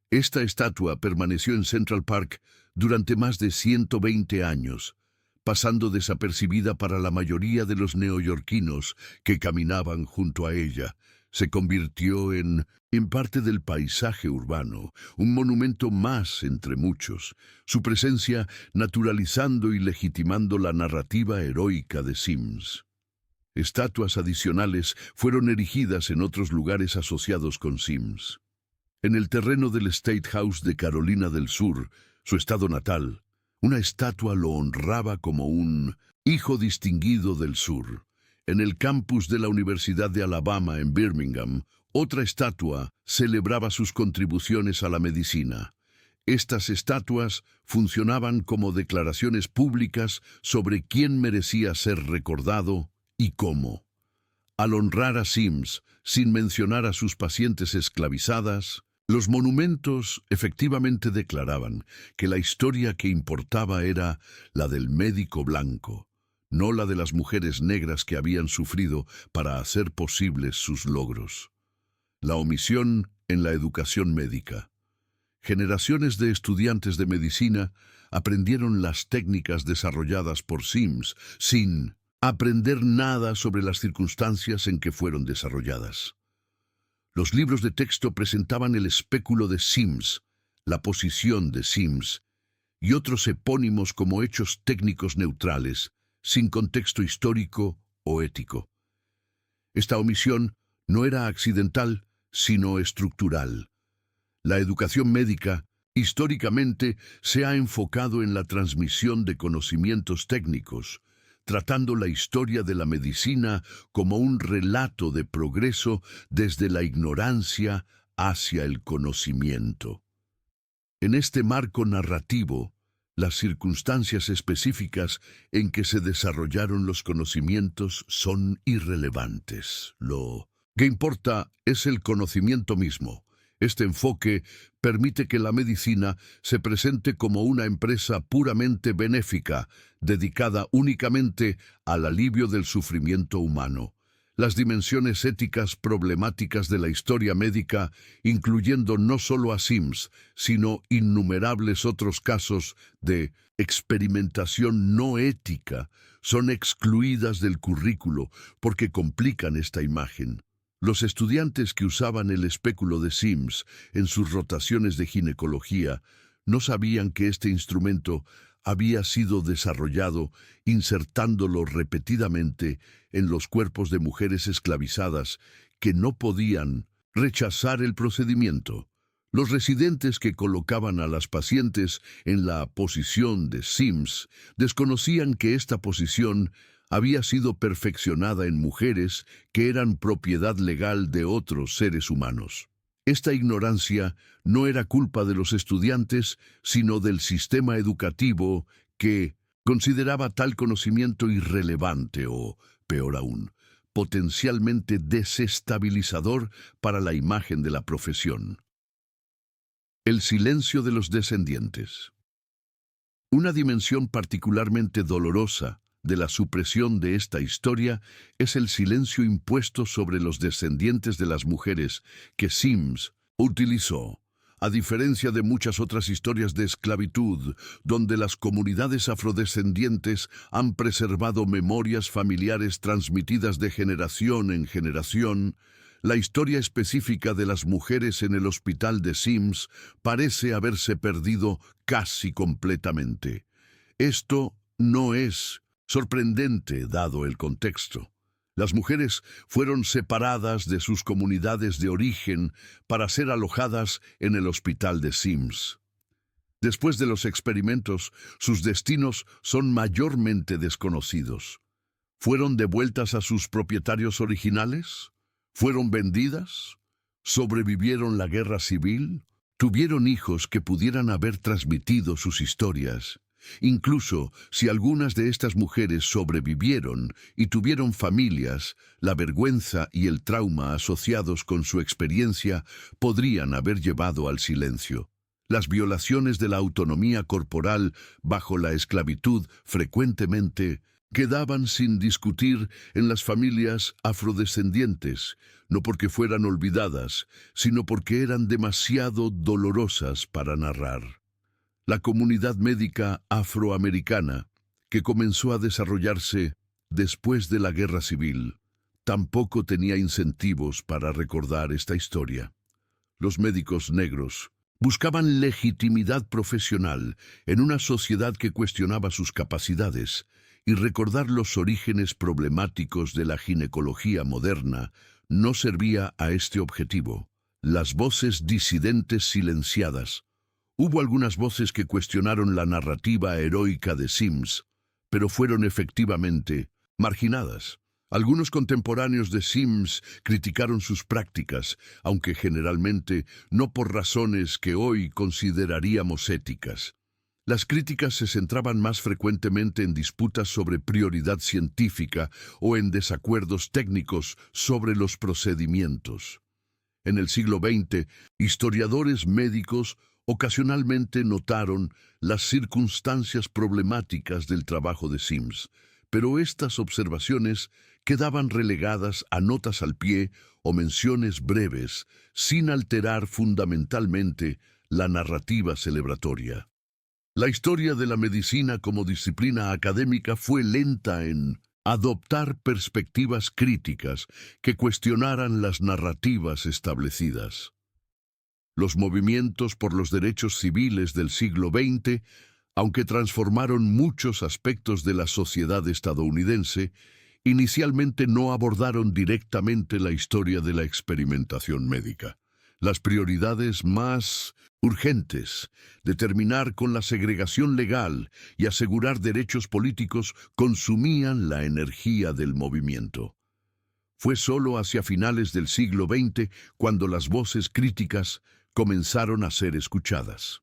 Esta estatua permaneció en Central Park durante más de 120 años, pasando desapercibida para la mayoría de los neoyorquinos que caminaban junto a ella. Se convirtió en parte del paisaje urbano, un monumento más entre muchos, su presencia naturalizando y legitimando la narrativa heroica de Sims. Estatuas adicionales fueron erigidas en otros lugares asociados con Sims. En el terreno del State House de Carolina del Sur, su estado natal, una estatua lo honraba como un hijo distinguido del sur. En el campus de la Universidad de Alabama en Birmingham, otra estatua celebraba sus contribuciones a la medicina. Estas estatuas funcionaban como declaraciones públicas sobre quién merecía ser recordado y cómo. Al honrar a Sims, sin mencionar a sus pacientes esclavizadas, los monumentos efectivamente declaraban que la historia que importaba era la del médico blanco, no la de las mujeres negras que habían sufrido para hacer posibles sus logros. La omisión en la educación médica. Generaciones de estudiantes de medicina aprendieron las técnicas desarrolladas por Sims sin aprender nada sobre las circunstancias en que fueron desarrolladas. Los libros de texto presentaban el espéculo de Sims, la posición de Sims, y otros epónimos como hechos técnicos neutrales, sin contexto histórico o ético. Esta omisión no era accidental, sino estructural. La educación médica, históricamente, se ha enfocado en la transmisión de conocimientos técnicos, tratando la historia de la medicina como un relato de progreso desde la ignorancia hacia el conocimiento. En este marco narrativo, las circunstancias específicas en que se desarrollaron los conocimientos son irrelevantes. Lo que importa es el conocimiento mismo. Este enfoque permite que la medicina se presente como una empresa puramente benéfica, dedicada únicamente al alivio del sufrimiento humano. Las dimensiones éticas problemáticas de la historia médica, incluyendo no solo a Sims, sino innumerables otros casos de experimentación no ética, son excluidas del currículo porque complican esta imagen. Los estudiantes que usaban el espéculo de Sims en sus rotaciones de ginecología no sabían que este instrumento había sido desarrollado insertándolo repetidamente en los cuerpos de mujeres esclavizadas que no podían rechazar el procedimiento. Los residentes que colocaban a las pacientes en la posición de Sims desconocían que esta posición había sido perfeccionada en mujeres que eran propiedad legal de otros seres humanos. Esta ignorancia no era culpa de los estudiantes, sino del sistema educativo que consideraba tal conocimiento irrelevante o, peor aún, potencialmente desestabilizador para la imagen de la profesión. El silencio de los descendientes. Una dimensión particularmente dolorosa de la supresión de esta historia es el silencio impuesto sobre los descendientes de las mujeres que Sims utilizó. A diferencia de muchas otras historias de esclavitud, donde las comunidades afrodescendientes han preservado memorias familiares transmitidas de generación en generación, la historia específica de las mujeres en el hospital de Sims parece haberse perdido casi completamente. Esto no es sorprendente dado el contexto. Las mujeres fueron separadas de sus comunidades de origen para ser alojadas en el hospital de Sims. Después de los experimentos, sus destinos son mayormente desconocidos. ¿Fueron devueltas a sus propietarios originales? ¿Fueron vendidas? ¿Sobrevivieron la guerra civil? ¿Tuvieron hijos que pudieran haber transmitido sus historias? Incluso si algunas de estas mujeres sobrevivieron y tuvieron familias, la vergüenza y el trauma asociados con su experiencia podrían haber llevado al silencio. Las violaciones de la autonomía corporal bajo la esclavitud frecuentemente quedaban sin discutir en las familias afrodescendientes, no porque fueran olvidadas, sino porque eran demasiado dolorosas para narrar. La comunidad médica afroamericana, que comenzó a desarrollarse después de la Guerra Civil, tampoco tenía incentivos para recordar esta historia. Los médicos negros buscaban legitimidad profesional en una sociedad que cuestionaba sus capacidades, y recordar los orígenes problemáticos de la ginecología moderna no servía a este objetivo. Las voces disidentes silenciadas. Hubo algunas voces que cuestionaron la narrativa heroica de Sims, pero fueron efectivamente marginadas. Algunos contemporáneos de Sims criticaron sus prácticas, aunque generalmente no por razones que hoy consideraríamos éticas. Las críticas se centraban más frecuentemente en disputas sobre prioridad científica o en desacuerdos técnicos sobre los procedimientos. En el siglo XX, historiadores médicos ocasionalmente notaron las circunstancias problemáticas del trabajo de Sims, pero estas observaciones quedaban relegadas a notas al pie o menciones breves, sin alterar fundamentalmente la narrativa celebratoria. La historia de la medicina como disciplina académica fue lenta en adoptar perspectivas críticas que cuestionaran las narrativas establecidas. Los movimientos por los derechos civiles del siglo XX, aunque transformaron muchos aspectos de la sociedad estadounidense, inicialmente no abordaron directamente la historia de la experimentación médica. Las prioridades más urgentes de terminar con la segregación legal y asegurar derechos políticos consumían la energía del movimiento. Fue solo hacia finales del siglo XX cuando las voces críticas comenzaron a ser escuchadas.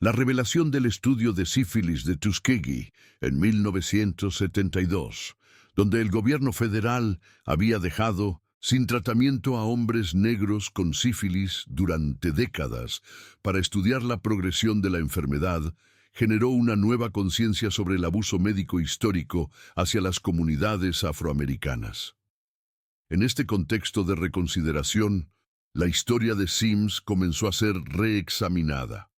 La revelación del estudio de sífilis de Tuskegee en 1972, donde el gobierno federal había dejado sin tratamiento a hombres negros con sífilis durante décadas para estudiar la progresión de la enfermedad, generó una nueva conciencia sobre el abuso médico histórico hacia las comunidades afroamericanas. En este contexto de reconsideración, la historia de Sims comenzó a ser reexaminada.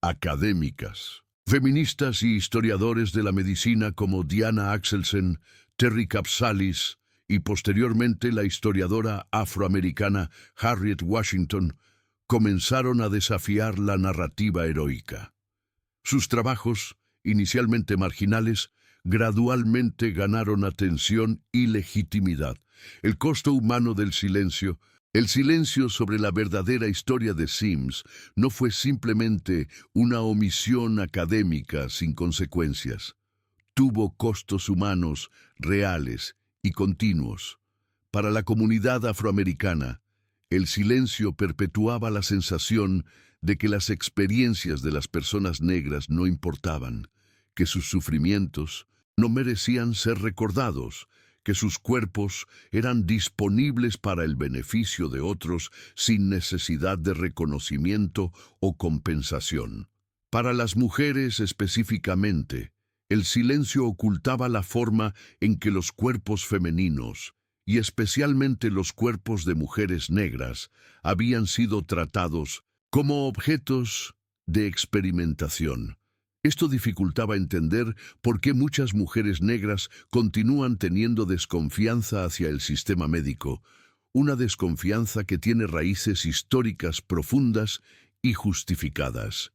Académicas, feministas y historiadores de la medicina como Diana Axelsen, Terry Capsalis y posteriormente la historiadora afroamericana Harriet Washington comenzaron a desafiar la narrativa heroica. Sus trabajos inicialmente marginales, gradualmente ganaron atención y legitimidad. El costo humano del silencio. El silencio sobre la verdadera historia de Sims no fue simplemente una omisión académica sin consecuencias. Tuvo costos humanos reales y continuos. Para la comunidad afroamericana, el silencio perpetuaba la sensación de que las experiencias de las personas negras no importaban, que sus sufrimientos no merecían ser recordados, que sus cuerpos eran disponibles para el beneficio de otros sin necesidad de reconocimiento o compensación. Para las mujeres específicamente, el silencio ocultaba la forma en que los cuerpos femeninos, y especialmente los cuerpos de mujeres negras, habían sido tratados como objetos de experimentación. Esto dificultaba entender por qué muchas mujeres negras continúan teniendo desconfianza hacia el sistema médico, una desconfianza que tiene raíces históricas profundas y justificadas.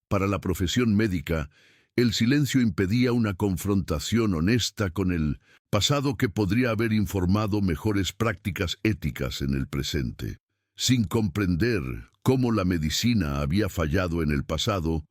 Para la profesión médica, el silencio impedía una confrontación honesta con el pasado que podría haber informado mejores prácticas éticas en el presente. Sin comprender cómo la medicina había fallado en el pasado,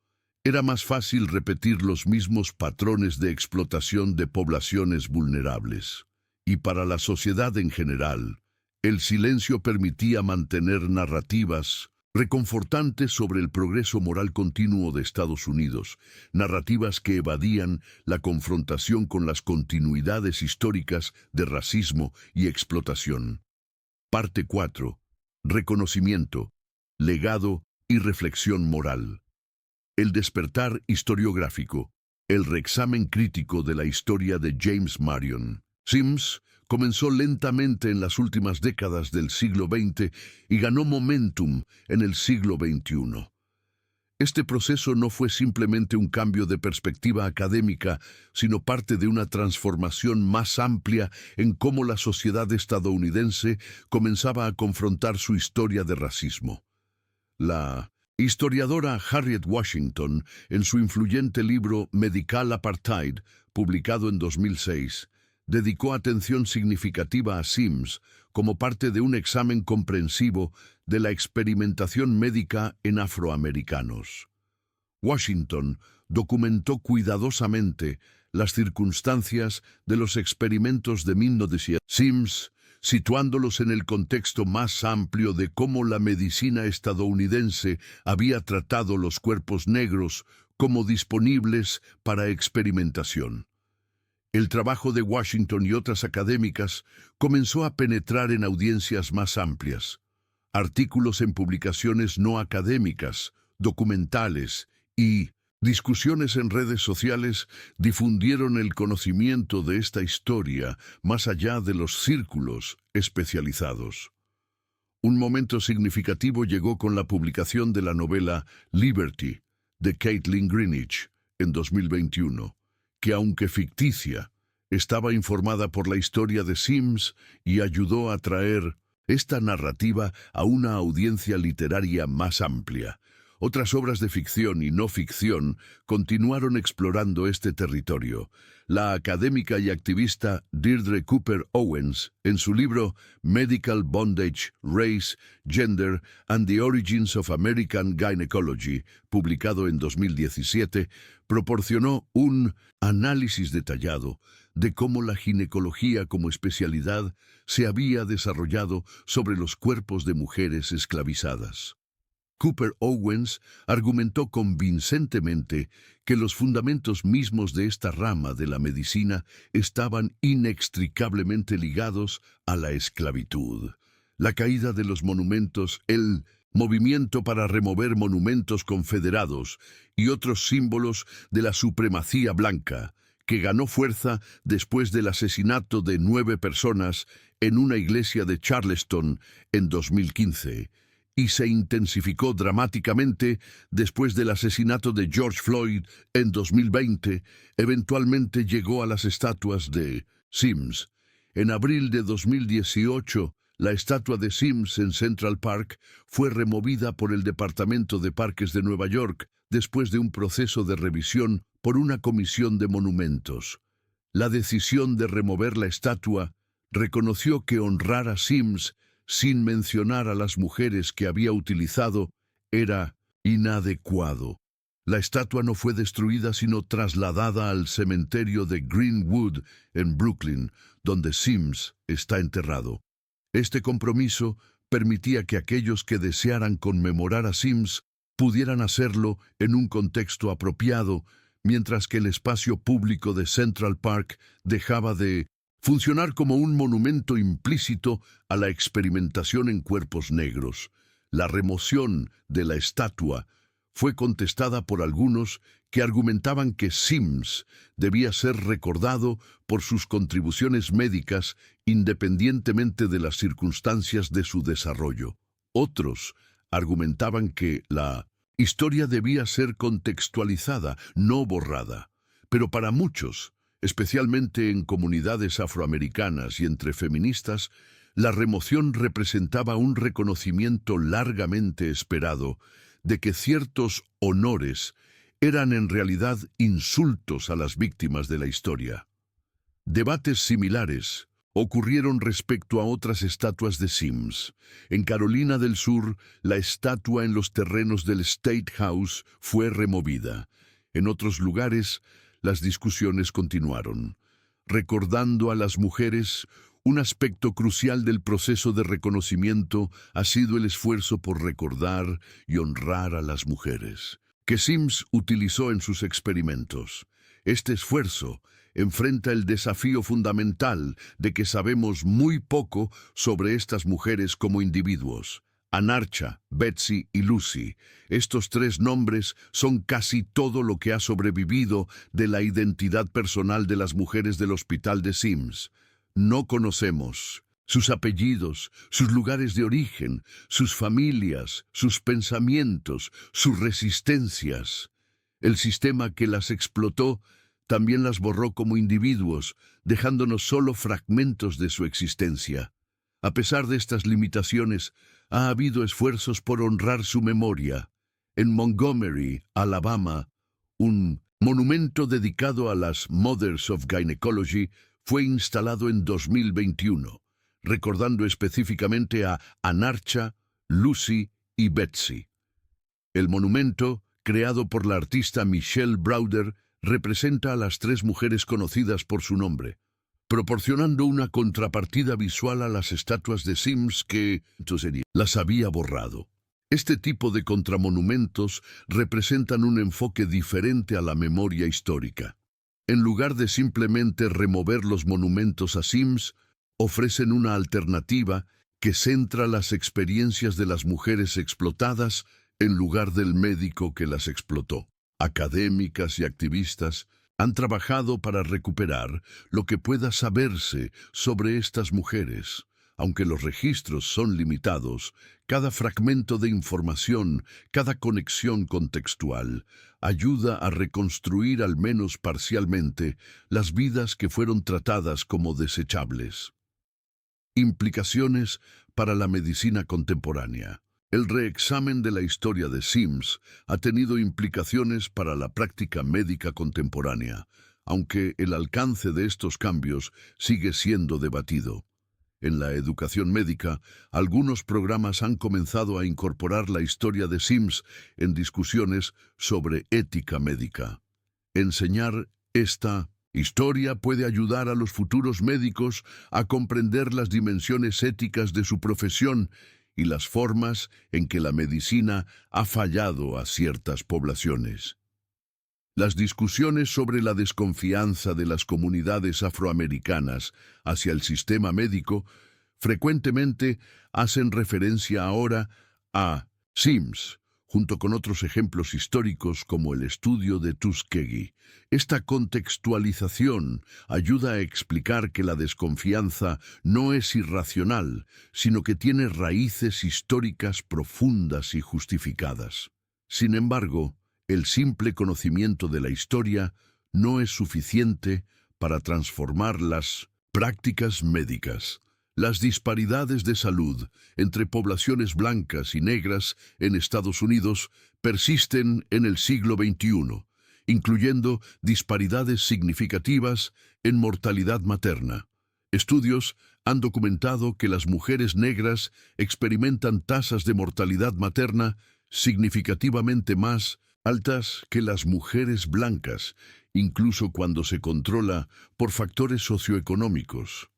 era más fácil repetir los mismos patrones de explotación de poblaciones vulnerables. Y para la sociedad en general, el silencio permitía mantener narrativas reconfortantes sobre el progreso moral continuo de Estados Unidos, narrativas que evadían la confrontación con las continuidades históricas de racismo y explotación. Parte 4. Reconocimiento, legado y reflexión moral. El despertar historiográfico, el reexamen crítico de la historia de James Marion Sims comenzó lentamente en las últimas décadas del siglo XX y ganó momentum en el siglo XXI. Este proceso no fue simplemente un cambio de perspectiva académica, sino parte de una transformación más amplia en cómo la sociedad estadounidense comenzaba a confrontar su historia de racismo. La historiadora Harriet Washington, en su influyente libro Medical Apartheid, publicado en 2006, dedicó atención significativa a Sims como parte de un examen comprensivo de la experimentación médica en afroamericanos. Washington documentó cuidadosamente las circunstancias de los experimentos de 1900 Sims, situándolos en el contexto más amplio de cómo la medicina estadounidense había tratado los cuerpos negros como disponibles para experimentación. El trabajo de Washington y otras académicas comenzó a penetrar en audiencias más amplias. Artículos en publicaciones no académicas, documentales y discusiones en redes sociales difundieron el conocimiento de esta historia más allá de los círculos especializados. Un momento significativo llegó con la publicación de la novela Liberty, de Caitlin Greenidge, en 2021. Que aunque ficticia, estaba informada por la historia de Sims y ayudó a traer esta narrativa a una audiencia literaria más amplia. Otras obras de ficción y no ficción continuaron explorando este territorio. La académica y activista Deirdre Cooper Owens, en su libro Medical Bondage, Race, Gender and the Origins of American Gynecology, publicado en 2017, proporcionó un análisis detallado de cómo la ginecología como especialidad se había desarrollado sobre los cuerpos de mujeres esclavizadas. Cooper Owens argumentó convincentemente que los fundamentos mismos de esta rama de la medicina estaban inextricablemente ligados a la esclavitud. La caída de los monumentos, el movimiento para remover monumentos confederados y otros símbolos de la supremacía blanca, que ganó fuerza después del asesinato de 9 personas en una iglesia de Charleston en 2015, y se intensificó dramáticamente después del asesinato de George Floyd en 2020, eventualmente llegó a las estatuas de Sims. En abril de 2018, la estatua de Sims en Central Park fue removida por el Departamento de Parques de Nueva York después de un proceso de revisión por una comisión de monumentos. La decisión de remover la estatua reconoció que honrar a Sims, sin mencionar a las mujeres que había utilizado, era inadecuado. La estatua no fue destruida sino trasladada al cementerio de Greenwood en Brooklyn, donde Sims está enterrado. Este compromiso permitía que aquellos que desearan conmemorar a Sims pudieran hacerlo en un contexto apropiado, mientras que el espacio público de Central Park dejaba de funcionar como un monumento implícito a la experimentación en cuerpos negros. La remoción de la estatua fue contestada por algunos que argumentaban que Sims debía ser recordado por sus contribuciones médicas independientemente de las circunstancias de su desarrollo. Otros argumentaban que la historia debía ser contextualizada, no borrada. Pero para muchos, especialmente en comunidades afroamericanas y entre feministas, la remoción representaba un reconocimiento largamente esperado de que ciertos honores eran en realidad insultos a las víctimas de la historia. Debates similares ocurrieron respecto a otras estatuas de Sims. En Carolina del Sur, la estatua en los terrenos del State House fue removida. En otros lugares, las discusiones continuaron. Recordando a las mujeres, un aspecto crucial del proceso de reconocimiento ha sido el esfuerzo por recordar y honrar a las mujeres, que Sims utilizó en sus experimentos. Este esfuerzo enfrenta el desafío fundamental de que sabemos muy poco sobre estas mujeres como individuos. Anarcha, Betsy y Lucy. Estos tres nombres son casi todo lo que ha sobrevivido de la identidad personal de las mujeres del hospital de Sims. No conocemos sus apellidos, sus lugares de origen, sus familias, sus pensamientos, sus resistencias. El sistema que las explotó también las borró como individuos, dejándonos solo fragmentos de su existencia. A pesar de estas limitaciones, ha habido esfuerzos por honrar su memoria. En Montgomery, Alabama, un monumento dedicado a las Mothers of Gynecology fue instalado en 2021, recordando específicamente a Anarcha, Lucy y Betsy. El monumento, creado por la artista Michelle Browder, representa a las tres mujeres conocidas por su nombre, proporcionando una contrapartida visual a las estatuas de Sims que las había borrado. Este tipo de contramonumentos representan un enfoque diferente a la memoria histórica. En lugar de simplemente remover los monumentos a Sims, ofrecen una alternativa que centra las experiencias de las mujeres explotadas en lugar del médico que las explotó. Académicas y activistas han trabajado para recuperar lo que pueda saberse sobre estas mujeres. Aunque los registros son limitados, cada fragmento de información, cada conexión contextual, ayuda a reconstruir al menos parcialmente las vidas que fueron tratadas como desechables. Implicaciones para la medicina contemporánea. El reexamen de la historia de Sims ha tenido implicaciones para la práctica médica contemporánea, aunque el alcance de estos cambios sigue siendo debatido. En la educación médica, algunos programas han comenzado a incorporar la historia de Sims en discusiones sobre ética médica. Enseñar esta historia puede ayudar a los futuros médicos a comprender las dimensiones éticas de su profesión y las formas en que la medicina ha fallado a ciertas poblaciones. Las discusiones sobre la desconfianza de las comunidades afroamericanas hacia el sistema médico frecuentemente hacen referencia ahora a Sims, junto con otros ejemplos históricos como el estudio de Tuskegee. Esta contextualización ayuda a explicar que la desconfianza no es irracional, sino que tiene raíces históricas profundas y justificadas. Sin embargo, el simple conocimiento de la historia no es suficiente para transformar las prácticas médicas. Las disparidades de salud entre poblaciones blancas y negras en Estados Unidos persisten en el siglo XXI, incluyendo disparidades significativas en mortalidad materna. Estudios han documentado que las mujeres negras experimentan tasas de mortalidad materna significativamente más altas que las mujeres blancas, incluso cuando se controla por factores socioeconómicos.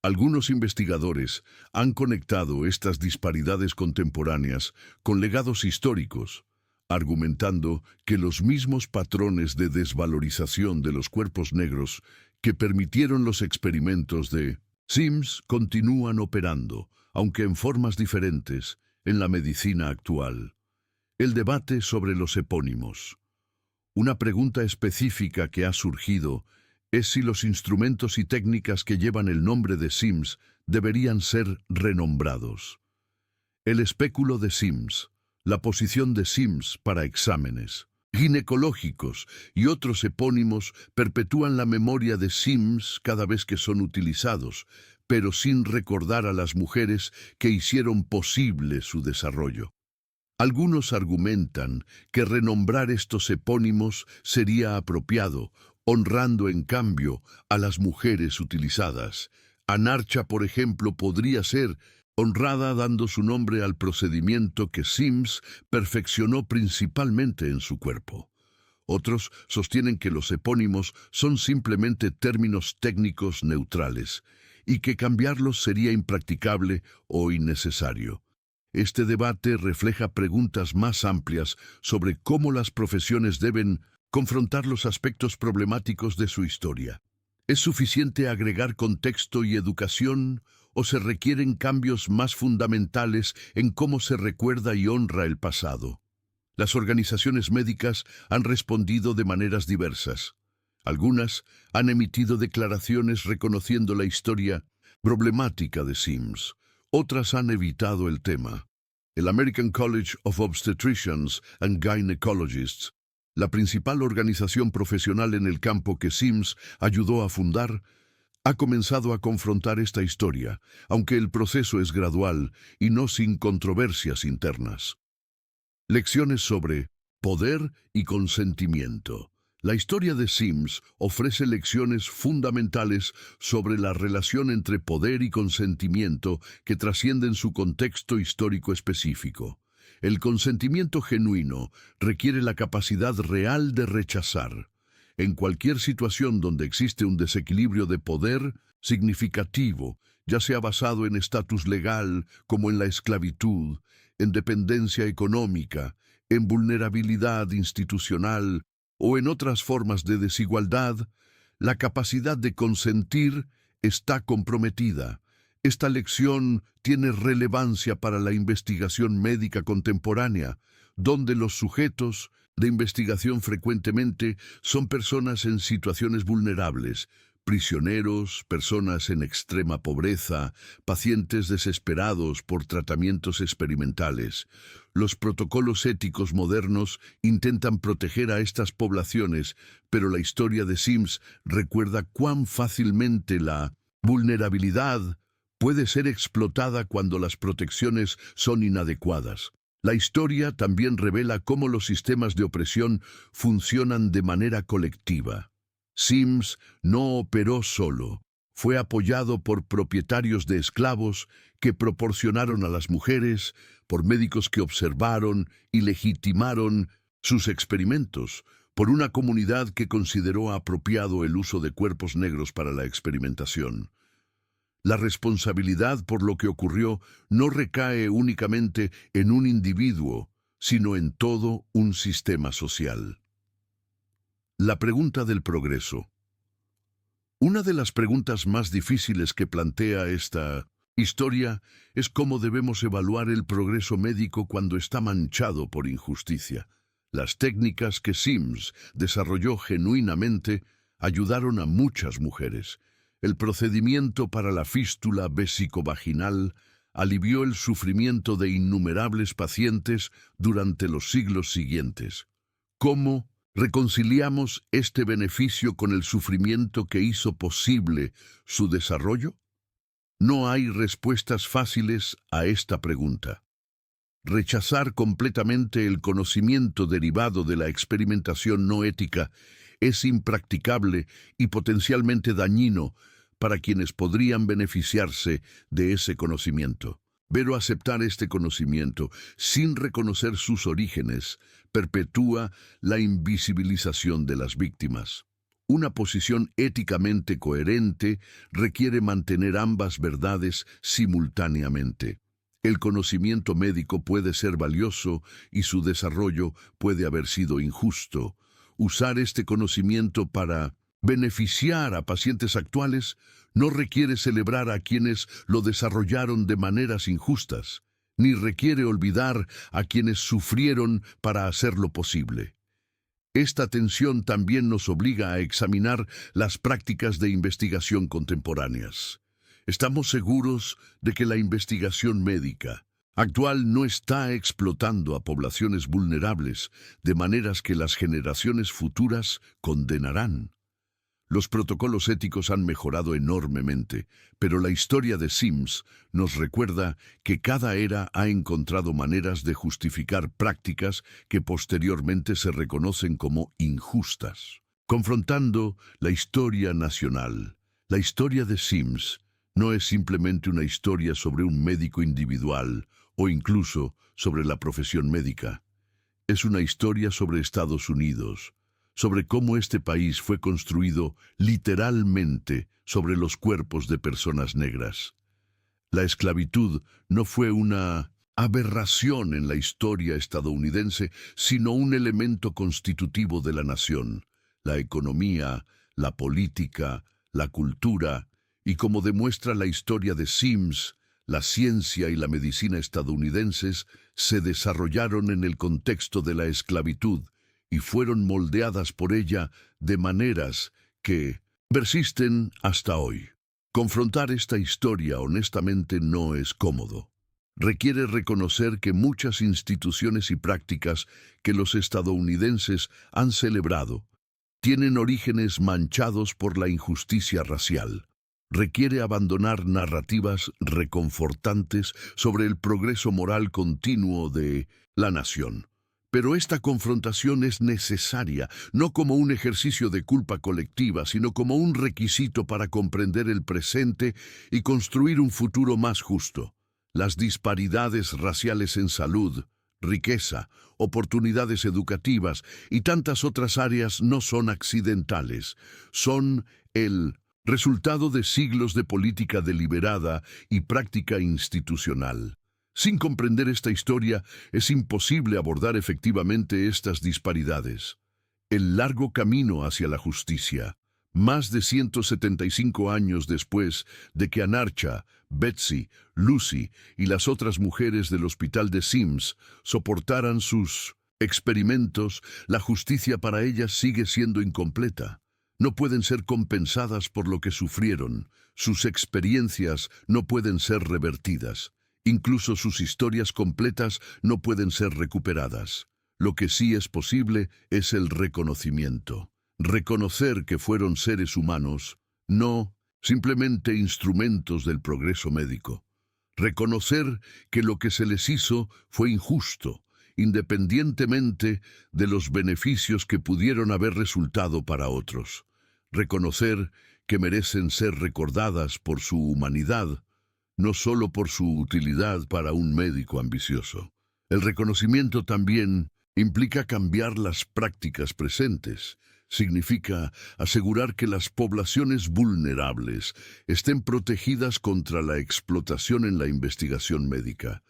Algunos investigadores han conectado estas disparidades contemporáneas con legados históricos, argumentando que los mismos patrones de desvalorización de los cuerpos negros que permitieron los experimentos de Sims continúan operando, aunque en formas diferentes, en la medicina actual. El debate sobre los epónimos. Una pregunta específica que ha surgido es si los instrumentos y técnicas que llevan el nombre de Sims deberían ser renombrados. El espéculo de Sims, la posición de Sims para exámenes ginecológicos y otros epónimos perpetúan la memoria de Sims cada vez que son utilizados, pero sin recordar a las mujeres que hicieron posible su desarrollo. Algunos argumentan que renombrar estos epónimos sería apropiado, honrando en cambio a las mujeres utilizadas. Anarcha, por ejemplo, podría ser honrada dando su nombre al procedimiento que Sims perfeccionó principalmente en su cuerpo. Otros sostienen que los epónimos son simplemente términos técnicos neutrales y que cambiarlos sería impracticable o innecesario. Este debate refleja preguntas más amplias sobre cómo las profesiones deben confrontar los aspectos problemáticos de su historia. ¿Es suficiente agregar contexto y educación o se requieren cambios más fundamentales en cómo se recuerda y honra el pasado? Las organizaciones médicas han respondido de maneras diversas. Algunas han emitido declaraciones reconociendo la historia problemática de Sims. Otras han evitado el tema. El American College of Obstetricians and Gynecologists, la principal organización profesional en el campo que Sims ayudó a fundar, ha comenzado a confrontar esta historia, aunque el proceso es gradual y no sin controversias internas. Lecciones sobre poder y consentimiento. La historia de Sims ofrece lecciones fundamentales sobre la relación entre poder y consentimiento que trascienden su contexto histórico específico. El consentimiento genuino requiere la capacidad real de rechazar. En cualquier situación donde existe un desequilibrio de poder significativo, ya sea basado en estatus legal como en la esclavitud, en dependencia económica, en vulnerabilidad institucional o en otras formas de desigualdad, la capacidad de consentir está comprometida. Esta lección tiene relevancia para la investigación médica contemporánea, donde los sujetos de investigación frecuentemente son personas en situaciones vulnerables, prisioneros, personas en extrema pobreza, pacientes desesperados por tratamientos experimentales. Los protocolos éticos modernos intentan proteger a estas poblaciones, pero la historia de Sims recuerda cuán fácilmente la vulnerabilidad puede ser explotada cuando las protecciones son inadecuadas. La historia también revela cómo los sistemas de opresión funcionan de manera colectiva. Sims no operó solo. Fue apoyado por propietarios de esclavos que proporcionaron a las mujeres, por médicos que observaron y legitimaron sus experimentos, por una comunidad que consideró apropiado el uso de cuerpos negros para la experimentación. La responsabilidad por lo que ocurrió no recae únicamente en un individuo, sino en todo un sistema social. La pregunta del progreso. Una de las preguntas más difíciles que plantea esta historia es cómo debemos evaluar el progreso médico cuando está manchado por injusticia. Las técnicas que Sims desarrolló genuinamente ayudaron a muchas mujeres. El procedimiento para la fístula vesicovaginal alivió el sufrimiento de innumerables pacientes durante los siglos siguientes. ¿Cómo reconciliamos este beneficio con el sufrimiento que hizo posible su desarrollo? No hay respuestas fáciles a esta pregunta. Rechazar completamente el conocimiento derivado de la experimentación no ética es impracticable y potencialmente dañino para quienes podrían beneficiarse de ese conocimiento. Pero aceptar este conocimiento sin reconocer sus orígenes perpetúa la invisibilización de las víctimas. Una posición éticamente coherente requiere mantener ambas verdades simultáneamente. El conocimiento médico puede ser valioso y su desarrollo puede haber sido injusto. Usar este conocimiento para beneficiar a pacientes actuales no requiere celebrar a quienes lo desarrollaron de maneras injustas, ni requiere olvidar a quienes sufrieron para hacerlo posible. Esta tensión también nos obliga a examinar las prácticas de investigación contemporáneas. Estamos seguros de que la investigación médica actual no está explotando a poblaciones vulnerables de maneras que las generaciones futuras condenarán. Los protocolos éticos han mejorado enormemente, pero la historia de Sims nos recuerda que cada era ha encontrado maneras de justificar prácticas que posteriormente se reconocen como injustas. Confrontando la historia nacional, la historia de Sims no es simplemente una historia sobre un médico individual o incluso sobre la profesión médica. Es una historia sobre Estados Unidos, sobre cómo este país fue construido literalmente sobre los cuerpos de personas negras. La esclavitud no fue una aberración en la historia estadounidense, sino un elemento constitutivo de la nación, la economía, la política, la cultura, y como demuestra la historia de Sims, la ciencia y la medicina estadounidenses se desarrollaron en el contexto de la esclavitud y fueron moldeadas por ella de maneras que persisten hasta hoy. Confrontar esta historia honestamente no es cómodo. Requiere reconocer que muchas instituciones y prácticas que los estadounidenses han celebrado tienen orígenes manchados por la injusticia racial. Requiere abandonar narrativas reconfortantes sobre el progreso moral continuo de la nación. Pero esta confrontación es necesaria, no como un ejercicio de culpa colectiva, sino como un requisito para comprender el presente y construir un futuro más justo. Las disparidades raciales en salud, riqueza, oportunidades educativas y tantas otras áreas no son accidentales, son el resultado de siglos de política deliberada y práctica institucional. Sin comprender esta historia, es imposible abordar efectivamente estas disparidades. El largo camino hacia la justicia, más de 175 años después de que Anarcha, Betsy, Lucy y las otras mujeres del hospital de Sims soportaran sus experimentos, la justicia para ellas sigue siendo incompleta. No pueden ser compensadas por lo que sufrieron, sus experiencias no pueden ser revertidas. Incluso sus historias completas no pueden ser recuperadas. Lo que sí es posible es el reconocimiento. Reconocer que fueron seres humanos, no simplemente instrumentos del progreso médico. Reconocer que lo que se les hizo fue injusto, independientemente de los beneficios que pudieron haber resultado para otros. Reconocer que merecen ser recordadas por su humanidad, no solo por su utilidad para un médico ambicioso. El reconocimiento también implica cambiar las prácticas presentes. Significa asegurar que las poblaciones vulnerables estén protegidas contra la explotación en la investigación médica.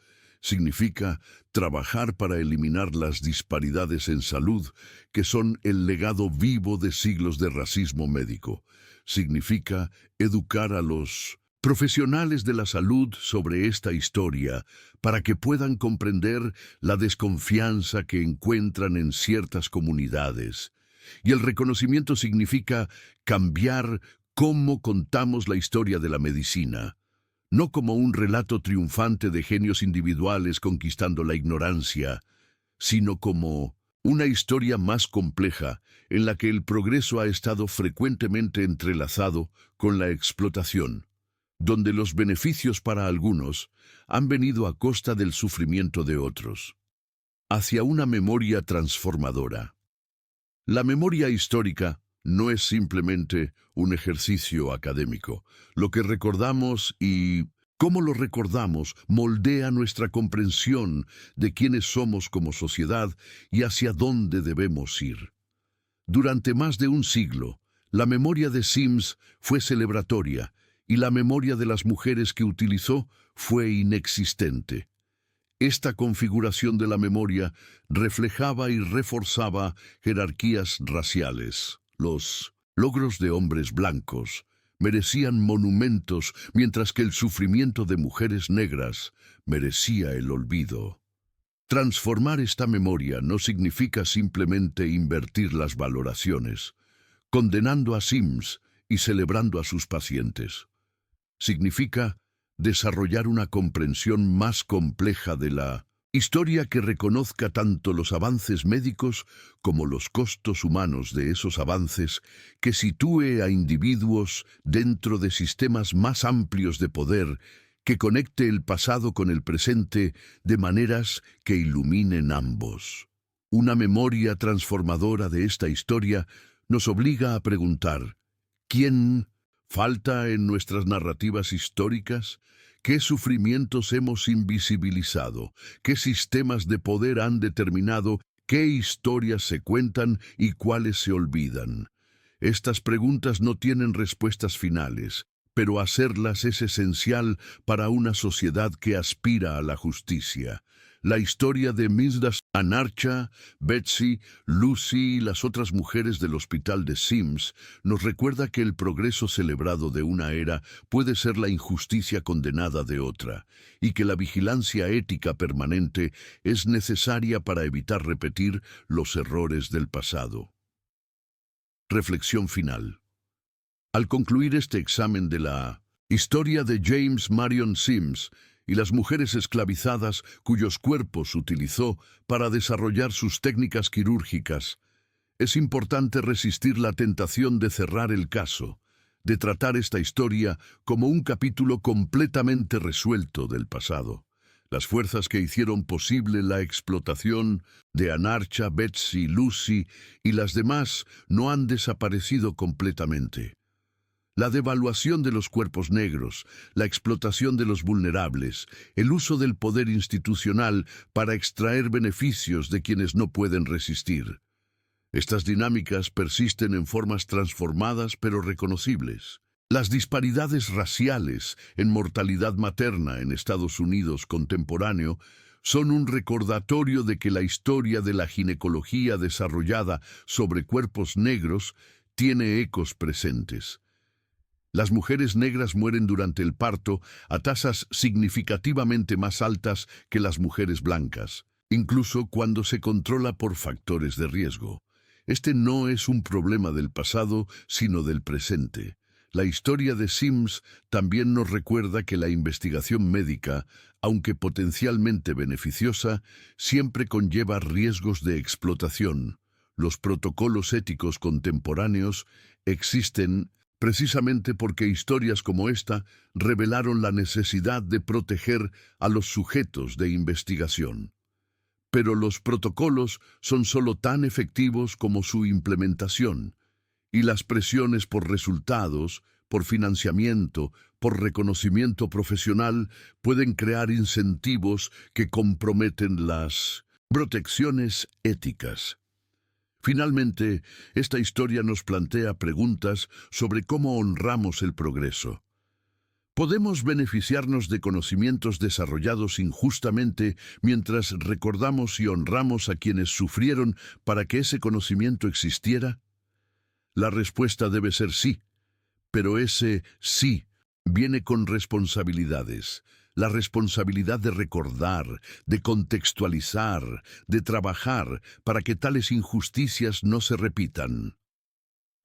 Significa trabajar para eliminar las disparidades en salud, que son el legado vivo de siglos de racismo médico. Significa educar a los profesionales de la salud sobre esta historia para que puedan comprender la desconfianza que encuentran en ciertas comunidades. Y el reconocimiento significa cambiar cómo contamos la historia de la medicina, no como un relato triunfante de genios individuales conquistando la ignorancia, sino como una historia más compleja en la que el progreso ha estado frecuentemente entrelazado con la explotación. donde los beneficios para algunos han venido a costa del sufrimiento de otros. Hacia una memoria transformadora. La memoria histórica no es simplemente un ejercicio académico. Lo que recordamos y cómo lo recordamos moldea nuestra comprensión de quiénes somos como sociedad y hacia dónde debemos ir. Durante más de un siglo, la memoria de Sims fue celebratoria y la memoria de las mujeres que utilizó fue inexistente. Esta configuración de la memoria reflejaba y reforzaba jerarquías raciales. Los logros de hombres blancos merecían monumentos, mientras que el sufrimiento de mujeres negras merecía el olvido. Transformar esta memoria no significa simplemente invertir las valoraciones, condenando a Sims y celebrando a sus pacientes. Significa desarrollar una comprensión más compleja de la historia que reconozca tanto los avances médicos como los costos humanos de esos avances, que sitúe a individuos dentro de sistemas más amplios de poder, que conecte el pasado con el presente de maneras que iluminen ambos. Una memoria transformadora de esta historia nos obliga a preguntar: ¿quién falta en nuestras narrativas históricas? ¿Qué sufrimientos hemos invisibilizado? ¿Qué sistemas de poder han determinado qué historias se cuentan y cuáles se olvidan? Estas preguntas no tienen respuestas finales, pero hacerlas es esencial para una sociedad que aspira a la justicia. La historia de Mrs. Anarcha, Betsy, Lucy y las otras mujeres del hospital de Sims nos recuerda que el progreso celebrado de una era puede ser la injusticia condenada de otra, y que la vigilancia ética permanente es necesaria para evitar repetir los errores del pasado. Reflexión final. Al concluir este examen de la historia de James Marion Sims y las mujeres esclavizadas cuyos cuerpos utilizó para desarrollar sus técnicas quirúrgicas, es importante resistir la tentación de cerrar el caso, de tratar esta historia como un capítulo completamente resuelto del pasado. Las fuerzas que hicieron posible la explotación de Anarcha, Betsy, Lucy y las demás no han desaparecido completamente. La devaluación de los cuerpos negros, la explotación de los vulnerables, el uso del poder institucional para extraer beneficios de quienes no pueden resistir. Estas dinámicas persisten en formas transformadas pero reconocibles. Las disparidades raciales en mortalidad materna en Estados Unidos contemporáneo son un recordatorio de que la historia de la ginecología desarrollada sobre cuerpos negros tiene ecos presentes. Las mujeres negras mueren durante el parto a tasas significativamente más altas que las mujeres blancas, incluso cuando se controla por factores de riesgo. Este no es un problema del pasado, sino del presente. La historia de Sims también nos recuerda que la investigación médica, aunque potencialmente beneficiosa, siempre conlleva riesgos de explotación. Los protocolos éticos contemporáneos existen precisamente porque historias como esta revelaron la necesidad de proteger a los sujetos de investigación. Pero los protocolos son solo tan efectivos como su implementación, y las presiones por resultados, por financiamiento, por reconocimiento profesional pueden crear incentivos que comprometen las protecciones éticas. Finalmente, esta historia nos plantea preguntas sobre cómo honramos el progreso. ¿Podemos beneficiarnos de conocimientos desarrollados injustamente mientras recordamos y honramos a quienes sufrieron para que ese conocimiento existiera? La respuesta debe ser sí, pero ese sí viene con responsabilidades. La responsabilidad de recordar, de contextualizar, de trabajar para que tales injusticias no se repitan.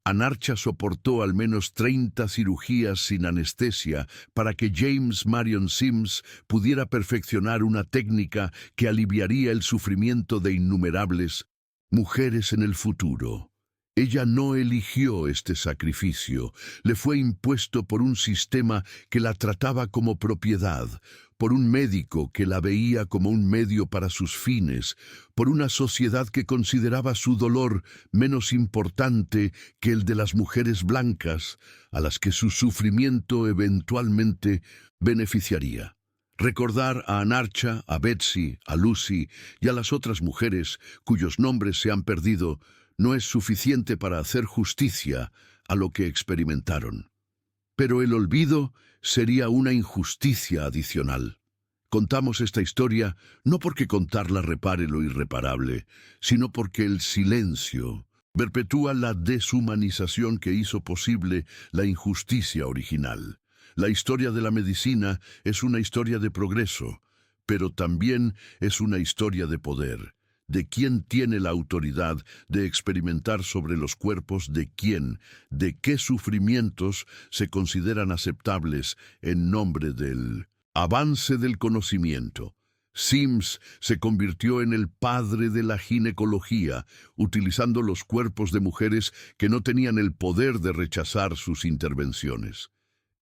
Anarcha soportó al menos 30 cirugías sin anestesia para que James Marion Sims pudiera perfeccionar una técnica que aliviaría el sufrimiento de innumerables mujeres en el futuro. Ella no eligió este sacrificio, le fue impuesto por un sistema que la trataba como propiedad, por un médico que la veía como un medio para sus fines, por una sociedad que consideraba su dolor menos importante que el de las mujeres blancas, a las que su sufrimiento eventualmente beneficiaría. Recordar a Anarcha, a Betsy, a Lucy y a las otras mujeres cuyos nombres se han perdido no es suficiente para hacer justicia a lo que experimentaron. Pero el olvido sería una injusticia adicional. Contamos esta historia no porque contarla repare lo irreparable, sino porque el silencio perpetúa la deshumanización que hizo posible la injusticia original. La historia de la medicina es una historia de progreso, pero también es una historia de poder. De quién tiene la autoridad de experimentar sobre los cuerpos de quién, de qué sufrimientos se consideran aceptables en nombre del avance del conocimiento. Sims se convirtió en el padre de la ginecología, utilizando los cuerpos de mujeres que no tenían el poder de rechazar sus intervenciones.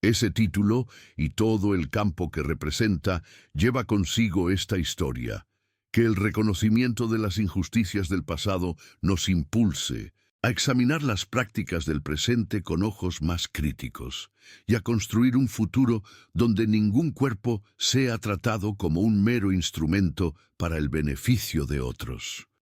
Ese título y todo el campo que representa lleva consigo esta historia. Que el reconocimiento de las injusticias del pasado nos impulse a examinar las prácticas del presente con ojos más críticos y a construir un futuro donde ningún cuerpo sea tratado como un mero instrumento para el beneficio de otros.